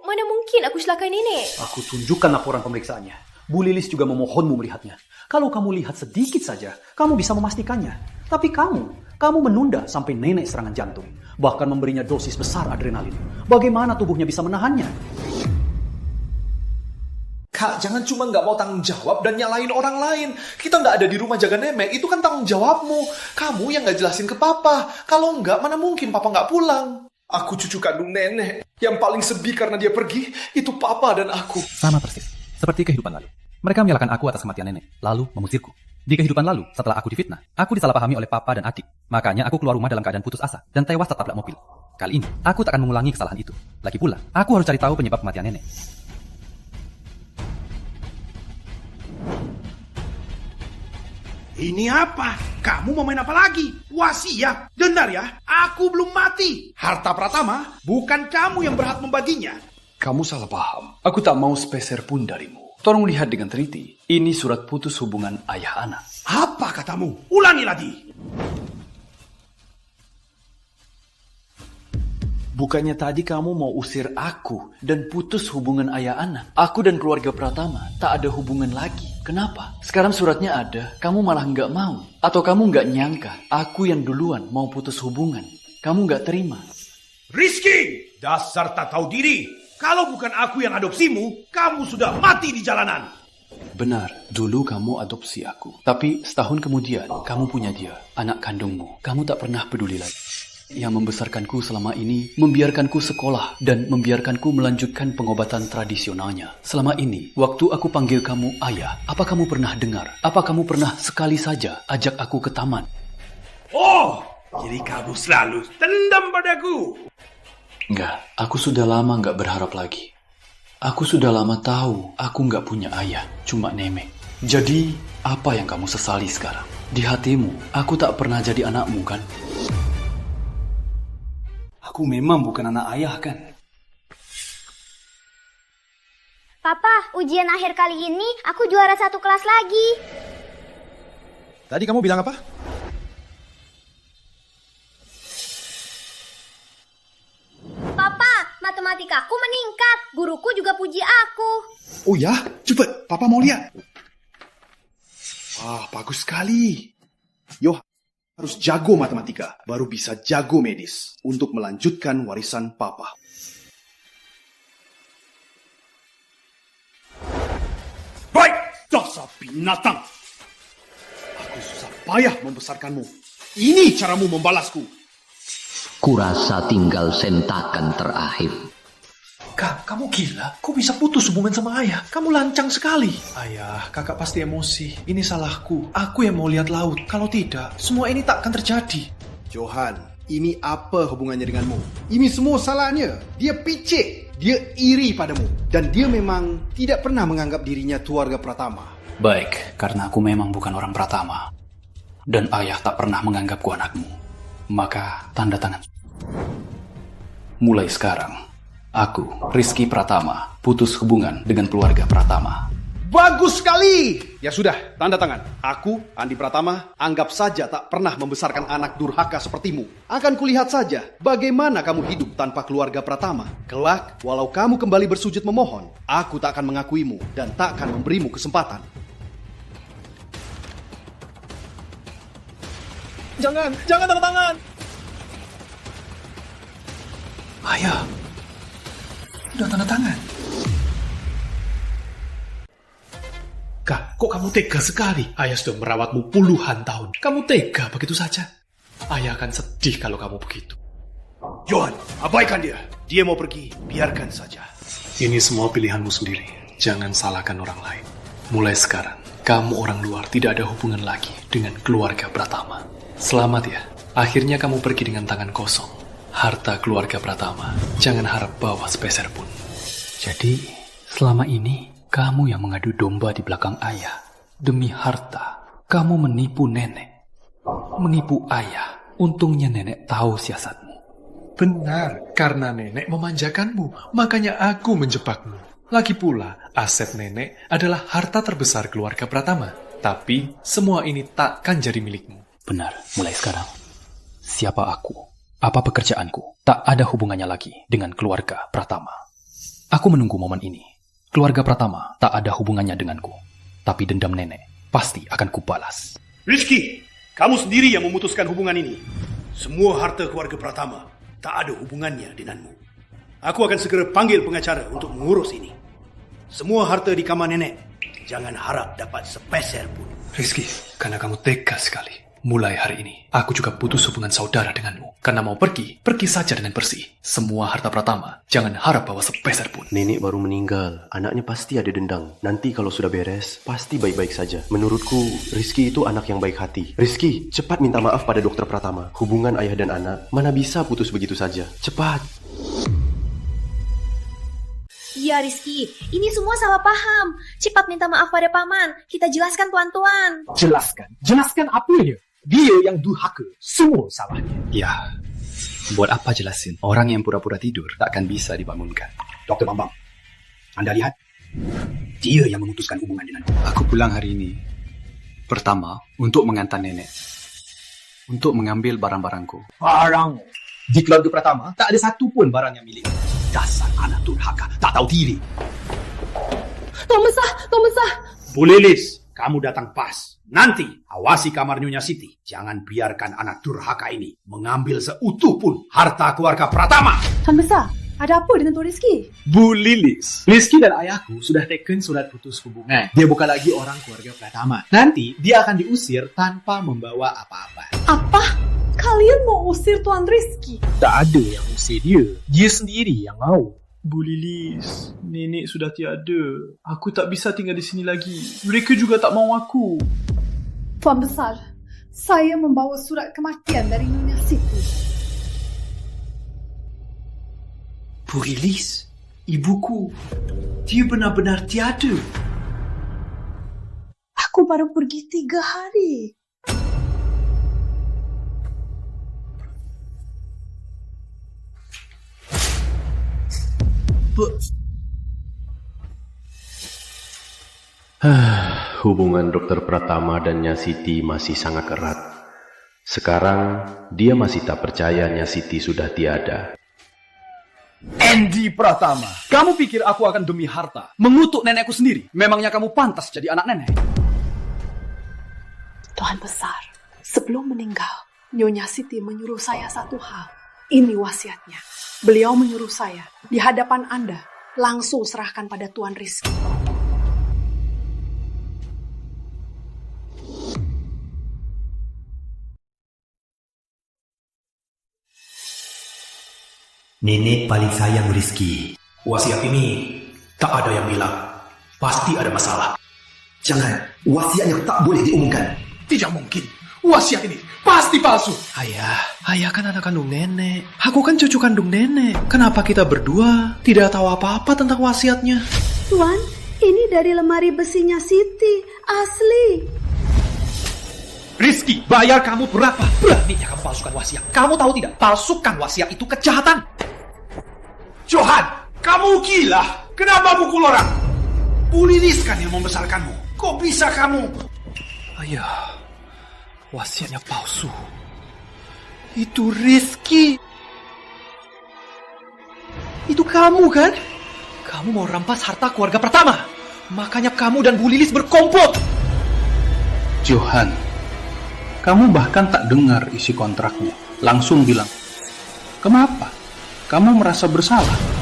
Mana mungkin aku celakai nenek? Aku tunjukkan laporan pemeriksaannya. Bu Lilis juga memohonmu melihatnya. Kalau kamu lihat sedikit saja, kamu bisa memastikannya. Tapi kamu menunda sampai nenek serangan jantung. Bahkan memberinya dosis besar adrenalin. Bagaimana tubuhnya bisa menahannya? Kak, jangan cuma gak mau tanggung jawab dan nyalain orang lain. Kita gak ada di rumah jaga nenek, itu kan tanggung jawabmu. Kamu yang gak jelasin ke papa. Kalau enggak, mana mungkin papa gak pulang. Aku cucu kandung nenek. Yang paling sedih karena dia pergi, itu papa dan aku. Sama persis, seperti kehidupan lalu. Mereka menyalahkan aku atas kematian nenek, lalu mengusirku. Di kehidupan lalu, setelah aku difitnah, aku disalahpahami oleh papa dan adik. Makanya aku keluar rumah dalam keadaan putus asa dan tewas tertabrak mobil. Kali ini, aku tak akan mengulangi kesalahan itu. Lagi pula, aku harus cari tahu penyebab kematian nenek. Ini apa? Kamu mau main apa lagi? Wasiat. Dengar ya, aku belum mati. Harta Pratama bukan kamu yang berhak membaginya. Kamu salah paham. Aku tak mau sepeser pun darimu. Tolong lihat dengan teliti. Ini surat putus hubungan ayah anak. Apa katamu? Ulangi lagi. Bukannya tadi kamu mau usir aku dan putus hubungan ayah anak? Aku dan keluarga Pratama tak ada hubungan lagi. Kenapa? Sekarang suratnya ada, kamu malah nggak mau. Atau kamu nggak nyangka aku yang duluan mau putus hubungan. Kamu nggak terima. Rizky, dasar tak tahu diri. Kalau bukan aku yang adopsimu, kamu sudah mati di jalanan. Benar, dulu kamu adopsi aku. Tapi setahun kemudian, kamu punya dia, anak kandungmu. Kamu tak pernah peduli lagi. Yang membesarkanku selama ini, membiarkanku sekolah, dan membiarkanku melanjutkan pengobatan tradisionalnya. Selama ini, waktu aku panggil kamu ayah, apa kamu pernah dengar? Apa kamu pernah sekali saja ajak aku ke taman? Oh, jadi kamu selalu dendam padaku. Enggak, aku sudah lama nggak berharap lagi. Aku sudah lama tahu aku nggak punya ayah, cuma nenek. Jadi, apa yang kamu sesali sekarang? Di hatimu, aku tak pernah jadi anakmu, kan? Aku memang bukan anak ayah, kan? Papa, ujian akhir kali ini aku juara 1 kelas lagi. Tadi kamu bilang apa? Papa, matematikaku meningkat. Guruku juga puji aku. Oh ya? Cepat, Papa mau lihat. Wah, bagus sekali. Yo, harus jago matematika, baru bisa jago medis untuk melanjutkan warisan Papa. Dasar binatang. Aku susah payah membesarkanmu. Ini caramu membalasku. Kurasa tinggal sentakan terakhir. Kak, kamu gila? Kok bisa putus hubungan sama ayah? Kamu lancang sekali. Ayah, kakak pasti emosi. Ini salahku. Aku yang mau lihat laut. Kalau tidak, semua ini tak akan terjadi. Johan, ini apa hubungannya denganmu? Ini semua salahnya. Dia picik. Dia iri padamu. Dan dia memang tidak pernah menganggap dirinya keluarga Pratama. Baik, karena aku memang bukan orang Pratama. Dan ayah tak pernah menganggapku anakmu. Maka, tanda tangan. Mulai sekarang, aku, Rizky Pratama, putus hubungan dengan keluarga Pratama. Bagus sekali! Ya sudah, tanda tangan. Aku, Andi Pratama, anggap saja tak pernah membesarkan anak durhaka sepertimu. Akan kulihat saja bagaimana kamu hidup tanpa keluarga Pratama. Kelak, walau kamu kembali bersujud memohon, aku tak akan mengakuimu dan tak akan memberimu kesempatan. Jangan tanda tangan. Ayah, udah tanda tangan. Kak, kok kamu tega sekali? Ayah sudah merawatmu puluhan tahun. Kamu tega begitu saja? Ayah akan sedih kalau kamu begitu. Johan, abaikan dia. Dia mau pergi, biarkan saja. Ini semua pilihanmu sendiri. Jangan salahkan orang lain. Mulai sekarang, kamu orang luar tidak ada hubungan lagi dengan keluarga Pratama. Selamat ya. Akhirnya kamu pergi dengan tangan kosong. Harta keluarga Pratama, jangan harap bawa sepeser pun. Jadi, selama ini, kamu yang mengadu domba di belakang ayah. Demi harta, kamu menipu nenek. Menipu ayah. Untungnya nenek tahu siasatmu. Benar, karena nenek memanjakanmu, makanya aku menjebakmu. Lagi pula, aset nenek adalah harta terbesar keluarga Pratama. Tapi, semua ini takkan jadi milikmu. Benar, mulai sekarang. Siapa aku? Apa pekerjaanku? Tak ada hubungannya lagi dengan keluarga Pratama. Aku menunggu momen ini. Keluarga Pratama tak ada hubungannya denganku. Tapi dendam nenek pasti akan kubalas. Rizky, kamu sendiri yang memutuskan hubungan ini. Semua harta keluarga Pratama tak ada hubungannya denganmu. Aku akan segera panggil pengacara untuk mengurus ini. Semua harta di kamar nenek, jangan harap dapat sepeser pun. Rizky, karena kamu tega sekali. Mulai hari ini, aku juga putus hubungan saudara denganmu. Karena mau pergi, pergi saja dengan bersih. Semua harta Pratama, jangan harap bawa sepeser pun. Nenek baru meninggal, anaknya pasti ada dendam. Nanti kalau sudah beres, pasti baik-baik saja. Menurutku, Rizky itu anak yang baik hati. Rizky, cepat minta maaf pada dokter Pratama. Hubungan ayah dan anak, mana bisa putus begitu saja. Cepat. Iya Rizky, ini semua salah paham. Cepat minta maaf pada paman. Kita jelaskan tuan-tuan. Jelaskan apa dia? Dia yang durhaka, semua salahnya. Ya, buat apa jelasin? Orang yang pura-pura tidur takkan bisa dibangunkan. Dr. Bambang, Anda lihat, dia yang memutuskan hubungan denganku. Aku pulang hari ini. Pertama, untuk mengantar nenek. Untuk mengambil barang-barangku. Barang? Di keluarga Pratama, tak ada satu pun barang yang milik. Dasar anak durhaka, tak tahu diri. Tuan Besar. Bu Lilis, kamu datang pas. Nanti, awasi kamar Nyonya Siti. Jangan biarkan anak durhaka ini mengambil seutuh pun harta keluarga Pratama. Tuan Besar, ada apa dengan Tuan Rizky? Bu Lilis, Rizky dan ayahku sudah teken surat putus hubungan. Dia bukan lagi orang keluarga Pratama. Nanti, dia akan diusir tanpa membawa apa-apa. Apa? Kalian mau usir Tuan Rizky? Tak ada yang usir dia. Dia sendiri yang mau. Bu Lilis, nenek sudah tiada. Aku tak bisa tinggal di sini lagi. Mereka juga tak mau aku. Tuan Besar, saya membawa surat kematian dari Nyonya Siti. Bu Lilis, ibuku, dia benar-benar tiada. Aku baru pergi 3 hari. Hubungan Dr. Pratama dan Nya Siti masih sangat erat. Sekarang, dia masih tak percaya Nya Siti sudah tiada. Andi Pratama, kamu pikir aku akan demi harta mengutuk nenekku sendiri? Memangnya kamu pantas jadi anak nenek? Tuan Besar, sebelum meninggal, Nyonya Siti menyuruh saya satu hal. Ini wasiatnya. Beliau menyuruh saya, di hadapan Anda, langsung serahkan pada Tuan Rizky. Nenek paling sayang Rizky. Wasiat ini tak ada yang bilang. Pasti ada masalah. Jangan, wasiatnya tak boleh diumumkan. Tidak mungkin. Wasiat ini pasti palsu. Ayah kan anak kandung nenek. Aku kan cucu kandung nenek. Kenapa kita berdua tidak tahu apa-apa tentang wasiatnya? Tuan, ini dari lemari besinya Siti. Asli. Rizky, bayar kamu berapa? Beraninya kamu palsukan wasiat. Kamu tahu tidak? Palsukan wasiat itu kejahatan. Johan, kamu gila. Kenapa pukul orang? Bu Lilis kan yang membesarkanmu. Kok bisa kamu? Ayah, wasiatnya palsu. Itu Rizky. Itu kamu kan? Kamu mau rampas harta keluarga pertama. Makanya kamu dan Bu Lilis berkomplot. Johan, kamu bahkan tak dengar isi kontraknya. Langsung bilang, kenapa? Kamu merasa bersalah?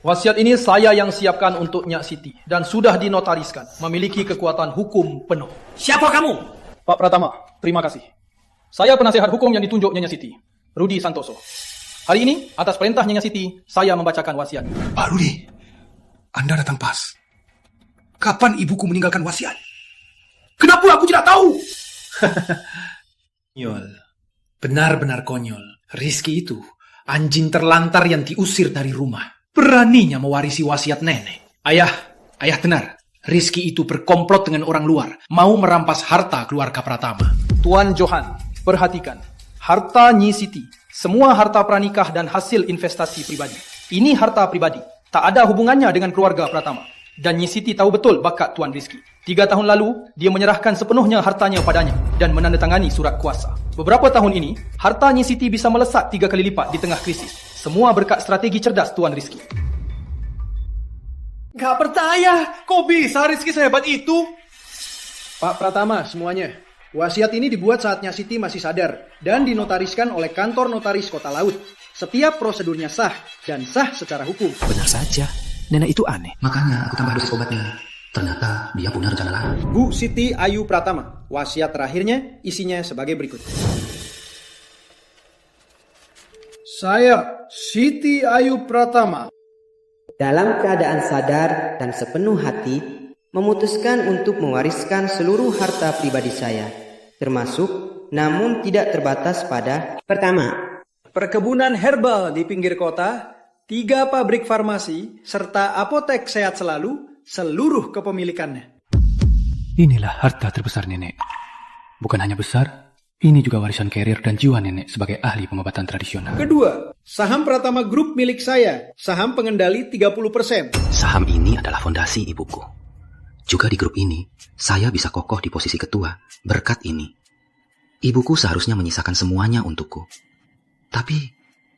Wasiat ini saya yang siapkan untuk Nyak Siti dan sudah dinotariskan, memiliki kekuatan hukum penuh. Siapa kamu? Pak Pratama, terima kasih. Saya penasehat hukum yang ditunjuk Nyonya Siti, Rudi Santoso. Hari ini, atas perintah Nyonya Siti, saya membacakan wasiat. Pak Rudi, Anda datang pas. Kapan ibuku meninggalkan wasiat? Kenapa aku tidak tahu? Konyol. Benar-benar konyol. Rizky itu anjing terlantar yang diusir dari rumah. Beraninya mewarisi wasiat nenek. Ayah benar. Rizky itu berkomplot dengan orang luar. Mau merampas harta keluarga Pratama. Tuan Johan, perhatikan. Harta Nyi Siti, semua harta pranikah dan hasil investasi pribadi. Ini harta pribadi. Tak ada hubungannya dengan keluarga Pratama. Dan Nyi Siti tahu betul bakat Tuan Rizky. 3 tahun lalu, dia menyerahkan sepenuhnya hartanya padanya dan menandatangani surat kuasa. Beberapa tahun ini, harta Nyi Siti bisa melesat 3 kali lipat di tengah krisis. Semua berkat strategi cerdas Tuan Rizky. Gak percaya, kok bisa Rizky sehebat itu? Pak Pratama semuanya, wasiat ini dibuat saat Nyak Siti masih sadar dan dinotariskan oleh kantor notaris Kota Laut. Setiap prosedurnya sah dan sah secara hukum. Benar saja, nenek itu aneh. Makanya aku tambah dosis obatnya. Ternyata dia punya rencana lain. Bu Siti Ayu Pratama, wasiat terakhirnya isinya sebagai berikut. Saya, Siti Ayu Pratama, dalam keadaan sadar dan sepenuh hati, memutuskan untuk mewariskan seluruh harta pribadi saya, termasuk namun tidak terbatas pada: pertama, perkebunan herbal di pinggir kota, 3 pabrik farmasi, serta apotek sehat selalu, seluruh kepemilikannya. Inilah harta terbesar nenek. Bukan hanya besar, ini juga warisan karir dan jiwa nenek sebagai ahli pengobatan tradisional. Kedua, saham Pratama Group milik saya, saham pengendali 30%. Saham ini adalah fondasi ibuku. Juga di grup ini, saya bisa kokoh di posisi ketua berkat ini. Ibuku seharusnya menyisakan semuanya untukku. Tapi,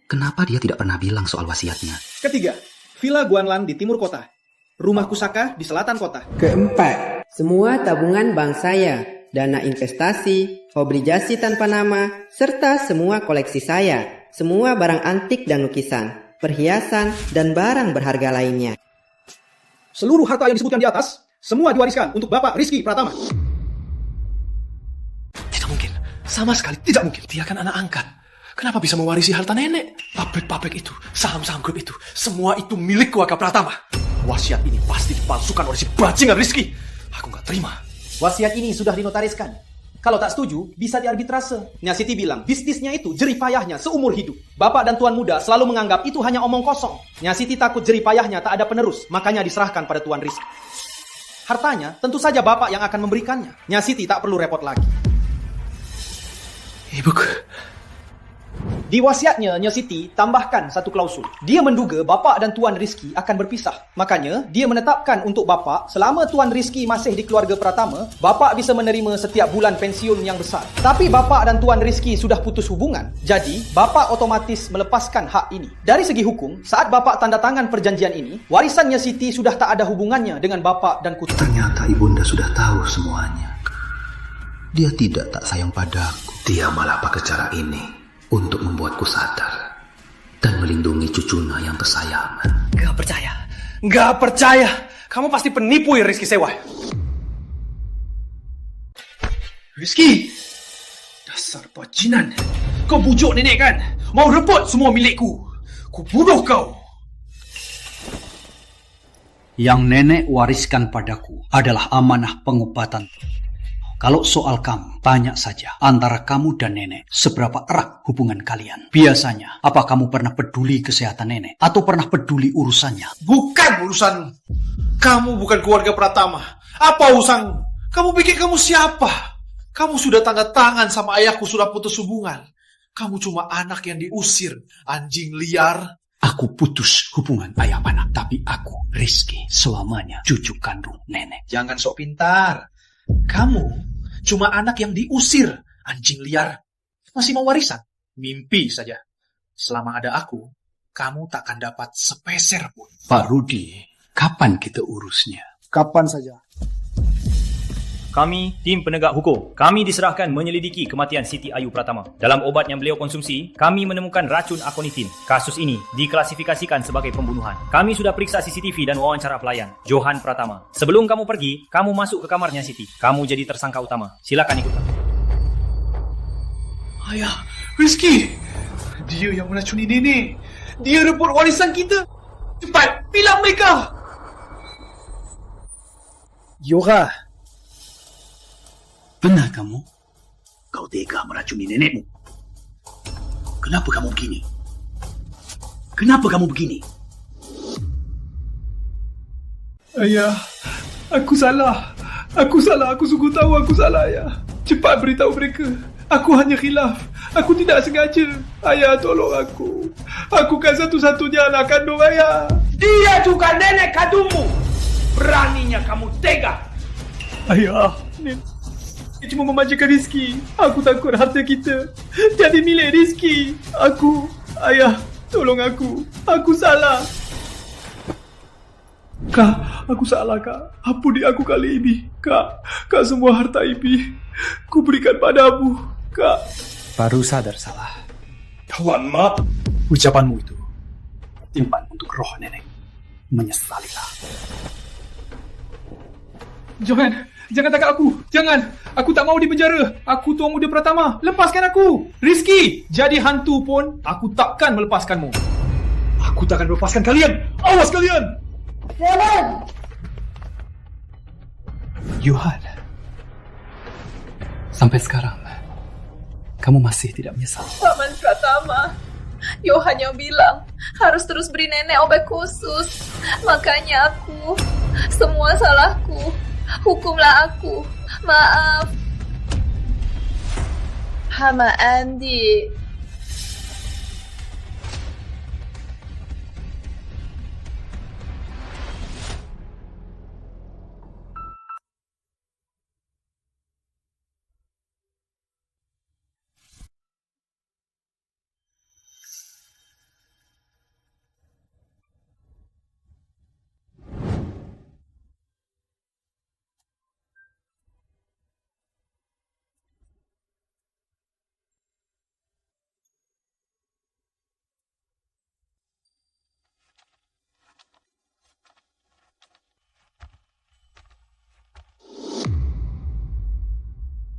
kenapa dia tidak pernah bilang soal wasiatnya? Ketiga, Villa Guanlan di timur kota. Rumah Kusaka di selatan kota. Keempat, semua tabungan bank saya, dana investasi, obligasi tanpa nama, serta semua koleksi saya, semua barang antik dan lukisan, perhiasan, dan barang berharga lainnya. Seluruh harta yang disebutkan di atas, semua diwariskan untuk Bapak Rizky Pratama. Tidak mungkin, sama sekali tidak mungkin. Dia kan anak angkat. Kenapa bisa mewarisi harta nenek? Pabrik-pabrik itu, saham-saham grup itu, semua itu milik keluarga Pratama. Wasiat ini pasti dipalsukan oleh si bajingan Rizky. Aku gak terima. Wasiat ini sudah dinotariskan. Kalau tak setuju, bisa diarbitrase. Nyak Siti bilang, bisnisnya itu jerih payahnya seumur hidup. Bapak dan Tuan Muda selalu menganggap itu hanya omong kosong. Nyak Siti takut jerih payahnya tak ada penerus, makanya diserahkan pada Tuan Rizky. Hartanya, tentu saja Bapak yang akan memberikannya. Nyak Siti tak perlu repot lagi. Ibuku. Di wasiatnya, Nyak Siti tambahkan satu klausul. Dia menduga Bapak dan Tuan Rizky akan berpisah. Makanya, dia menetapkan untuk Bapak, selama Tuan Rizky masih di keluarga Pratama, Bapak bisa menerima setiap bulan pensiun yang besar. Tapi Bapak dan Tuan Rizky sudah putus hubungan. Jadi, Bapak otomatis melepaskan hak ini. Dari segi hukum, saat Bapak tanda tangan perjanjian ini, warisan Nyak Siti sudah tak ada hubungannya dengan Bapak dan Kutu. Ternyata ibunda sudah tahu semuanya. Dia tidak tak sayang padaku. Dia malah pakai cara ini untuk membuatku sadar dan melindungi cucunya yang kesayangan. Gak percaya. Gak percaya. Kamu pasti penipu ya Rizky Sewa. Rizky! Dasar bajinan. Kau bujuk nenek kan? Mau rebut semua milikku. Ku bunuh kau. Yang nenek wariskan padaku adalah amanah pengobatan. Kalau soal kamu, tanya saja antara kamu dan nenek, seberapa erat hubungan kalian? Biasanya, apa kamu pernah peduli kesehatan nenek? Atau pernah peduli urusannya? Bukan urusanmu. Kamu bukan keluarga Pratama. Apa urusanmu? Kamu pikir kamu siapa? Kamu sudah tanda tangan sama ayahku sudah putus hubungan. Kamu cuma anak yang diusir, anjing liar. Aku putus hubungan ayah anak, tapi aku, Rizky, selamanya cucu kandung nenek. Jangan sok pintar. Kamu cuma anak yang diusir, anjing liar. Masih mau warisan? Mimpi saja. Selama ada aku, kamu takkan dapat sepeser pun. Pak Rudi, kapan kita urusnya? Kapan saja. Kami, tim penegak hukum, kami diserahkan menyelidiki kematian Siti Ayu Pratama. Dalam obat yang beliau konsumsi, kami menemukan racun akonitin. Kasus ini diklasifikasikan sebagai pembunuhan. Kami sudah periksa CCTV dan wawancara pelayan, Johan Pratama. Sebelum kamu pergi, kamu masuk ke kamarnya Siti. Kamu jadi tersangka utama. Silakan ikut kami. Ayah, Rizky. Dia yang meracuni nenek. Dia rebut warisan kita. Cepat, bilang mereka. Yora. Benar kamu? Kau tega meracuni nenekmu. Kenapa kamu begini? Kenapa kamu begini? Ayah, aku salah. Aku salah. Aku sungguh tahu aku salah, ayah. Cepat beritahu mereka. Aku hanya khilaf. Aku tidak sengaja. Ayah, tolong aku. Aku kan satu-satunya anak kandung ayah. Dia juga nenek kandungmu. Beraninya kamu tega. Ayah, dia cuma memanjakan Rizky. Aku takut harta kita jadi milik Rizky. Ayah, tolong aku. Aku salah. Kak, aku salah, Kak. Ampuni aku kali ini. Kak, semua harta Ibi ku berikan padamu, Kak. Baru sadar salah. Tuan, maaf. Ucapanmu itu timpan untuk roh nenek. Menyesalilah. Jangan tangkap aku. Jangan. Aku tak mau di penjara. Aku Tuan Muda Pratama. Lepaskan aku. Rizky, jadi hantu pun aku takkan melepaskanmu. Aku takkan melepaskan kalian. Awas kalian. Jangan. Johan. Sampai sekarang, kamu masih tidak menyesal? Paman Pratama, Johan yang bilang harus terus beri nenek obat khusus. Makanya aku, semua salahku. Hukumlah aku. Maaf. Hama Andi.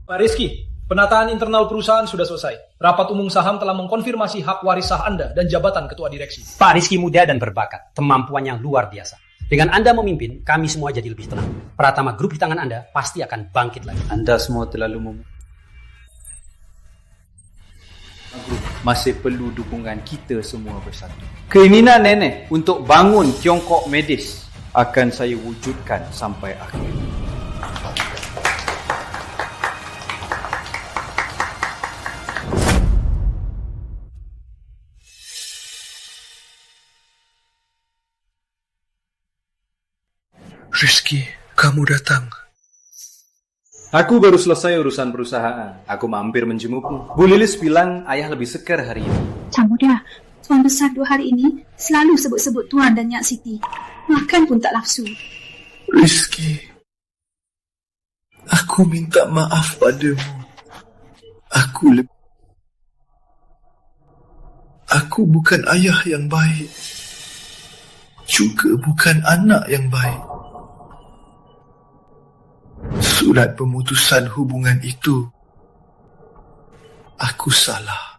Pak Rizky, penataan internal perusahaan sudah selesai. Rapat umum saham telah mengkonfirmasi hak waris sah Anda dan jabatan ketua direksi. Pak Rizky muda dan berbakat, kemampuannya luar biasa. Dengan Anda memimpin, kami semua jadi lebih tenang. Pratama Group di tangan Anda pasti akan bangkit lagi. Anda semua terlalu masih perlu dukungan kita semua bersatu. Keinginan nenek untuk bangun Tiongkok medis akan saya wujudkan sampai akhir. Rizky, kamu datang. Aku baru selesai urusan perusahaan. Aku mampir menjengukmu. Bu Lilis bilang ayah lebih segar hari ini. Cang Muda, Tuan Besar 2 hari ini selalu sebut-sebut Tuan dan Nyak Siti. Makan pun tak nafsu. Rizky, aku minta maaf padamu. Aku bukan ayah yang baik. Juga bukan anak yang baik. Surat pemutusan hubungan itu, aku salah.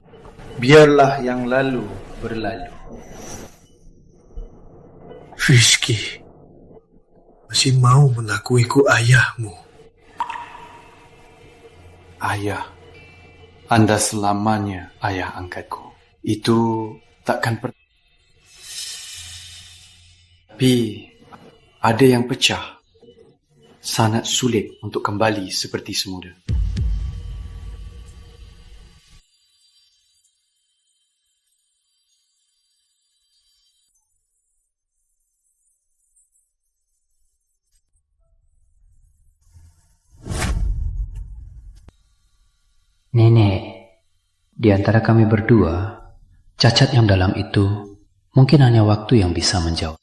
Biarlah yang lalu berlalu. Rizky, masih mau mengakuiku ayahmu? Ayah, Anda selamanya ayah angkatku. Itu takkan Tapi ada yang pecah. Sangat sulit untuk kembali seperti semula. Nenek, di antara kami berdua, cacat yang dalam itu mungkin hanya waktu yang bisa menjawab.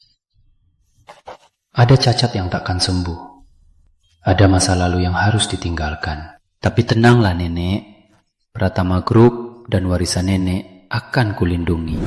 Ada cacat yang takkan sembuh. Ada masa lalu yang harus ditinggalkan. Tapi tenanglah nenek, Pratama Group dan warisan nenek akan kulindungi.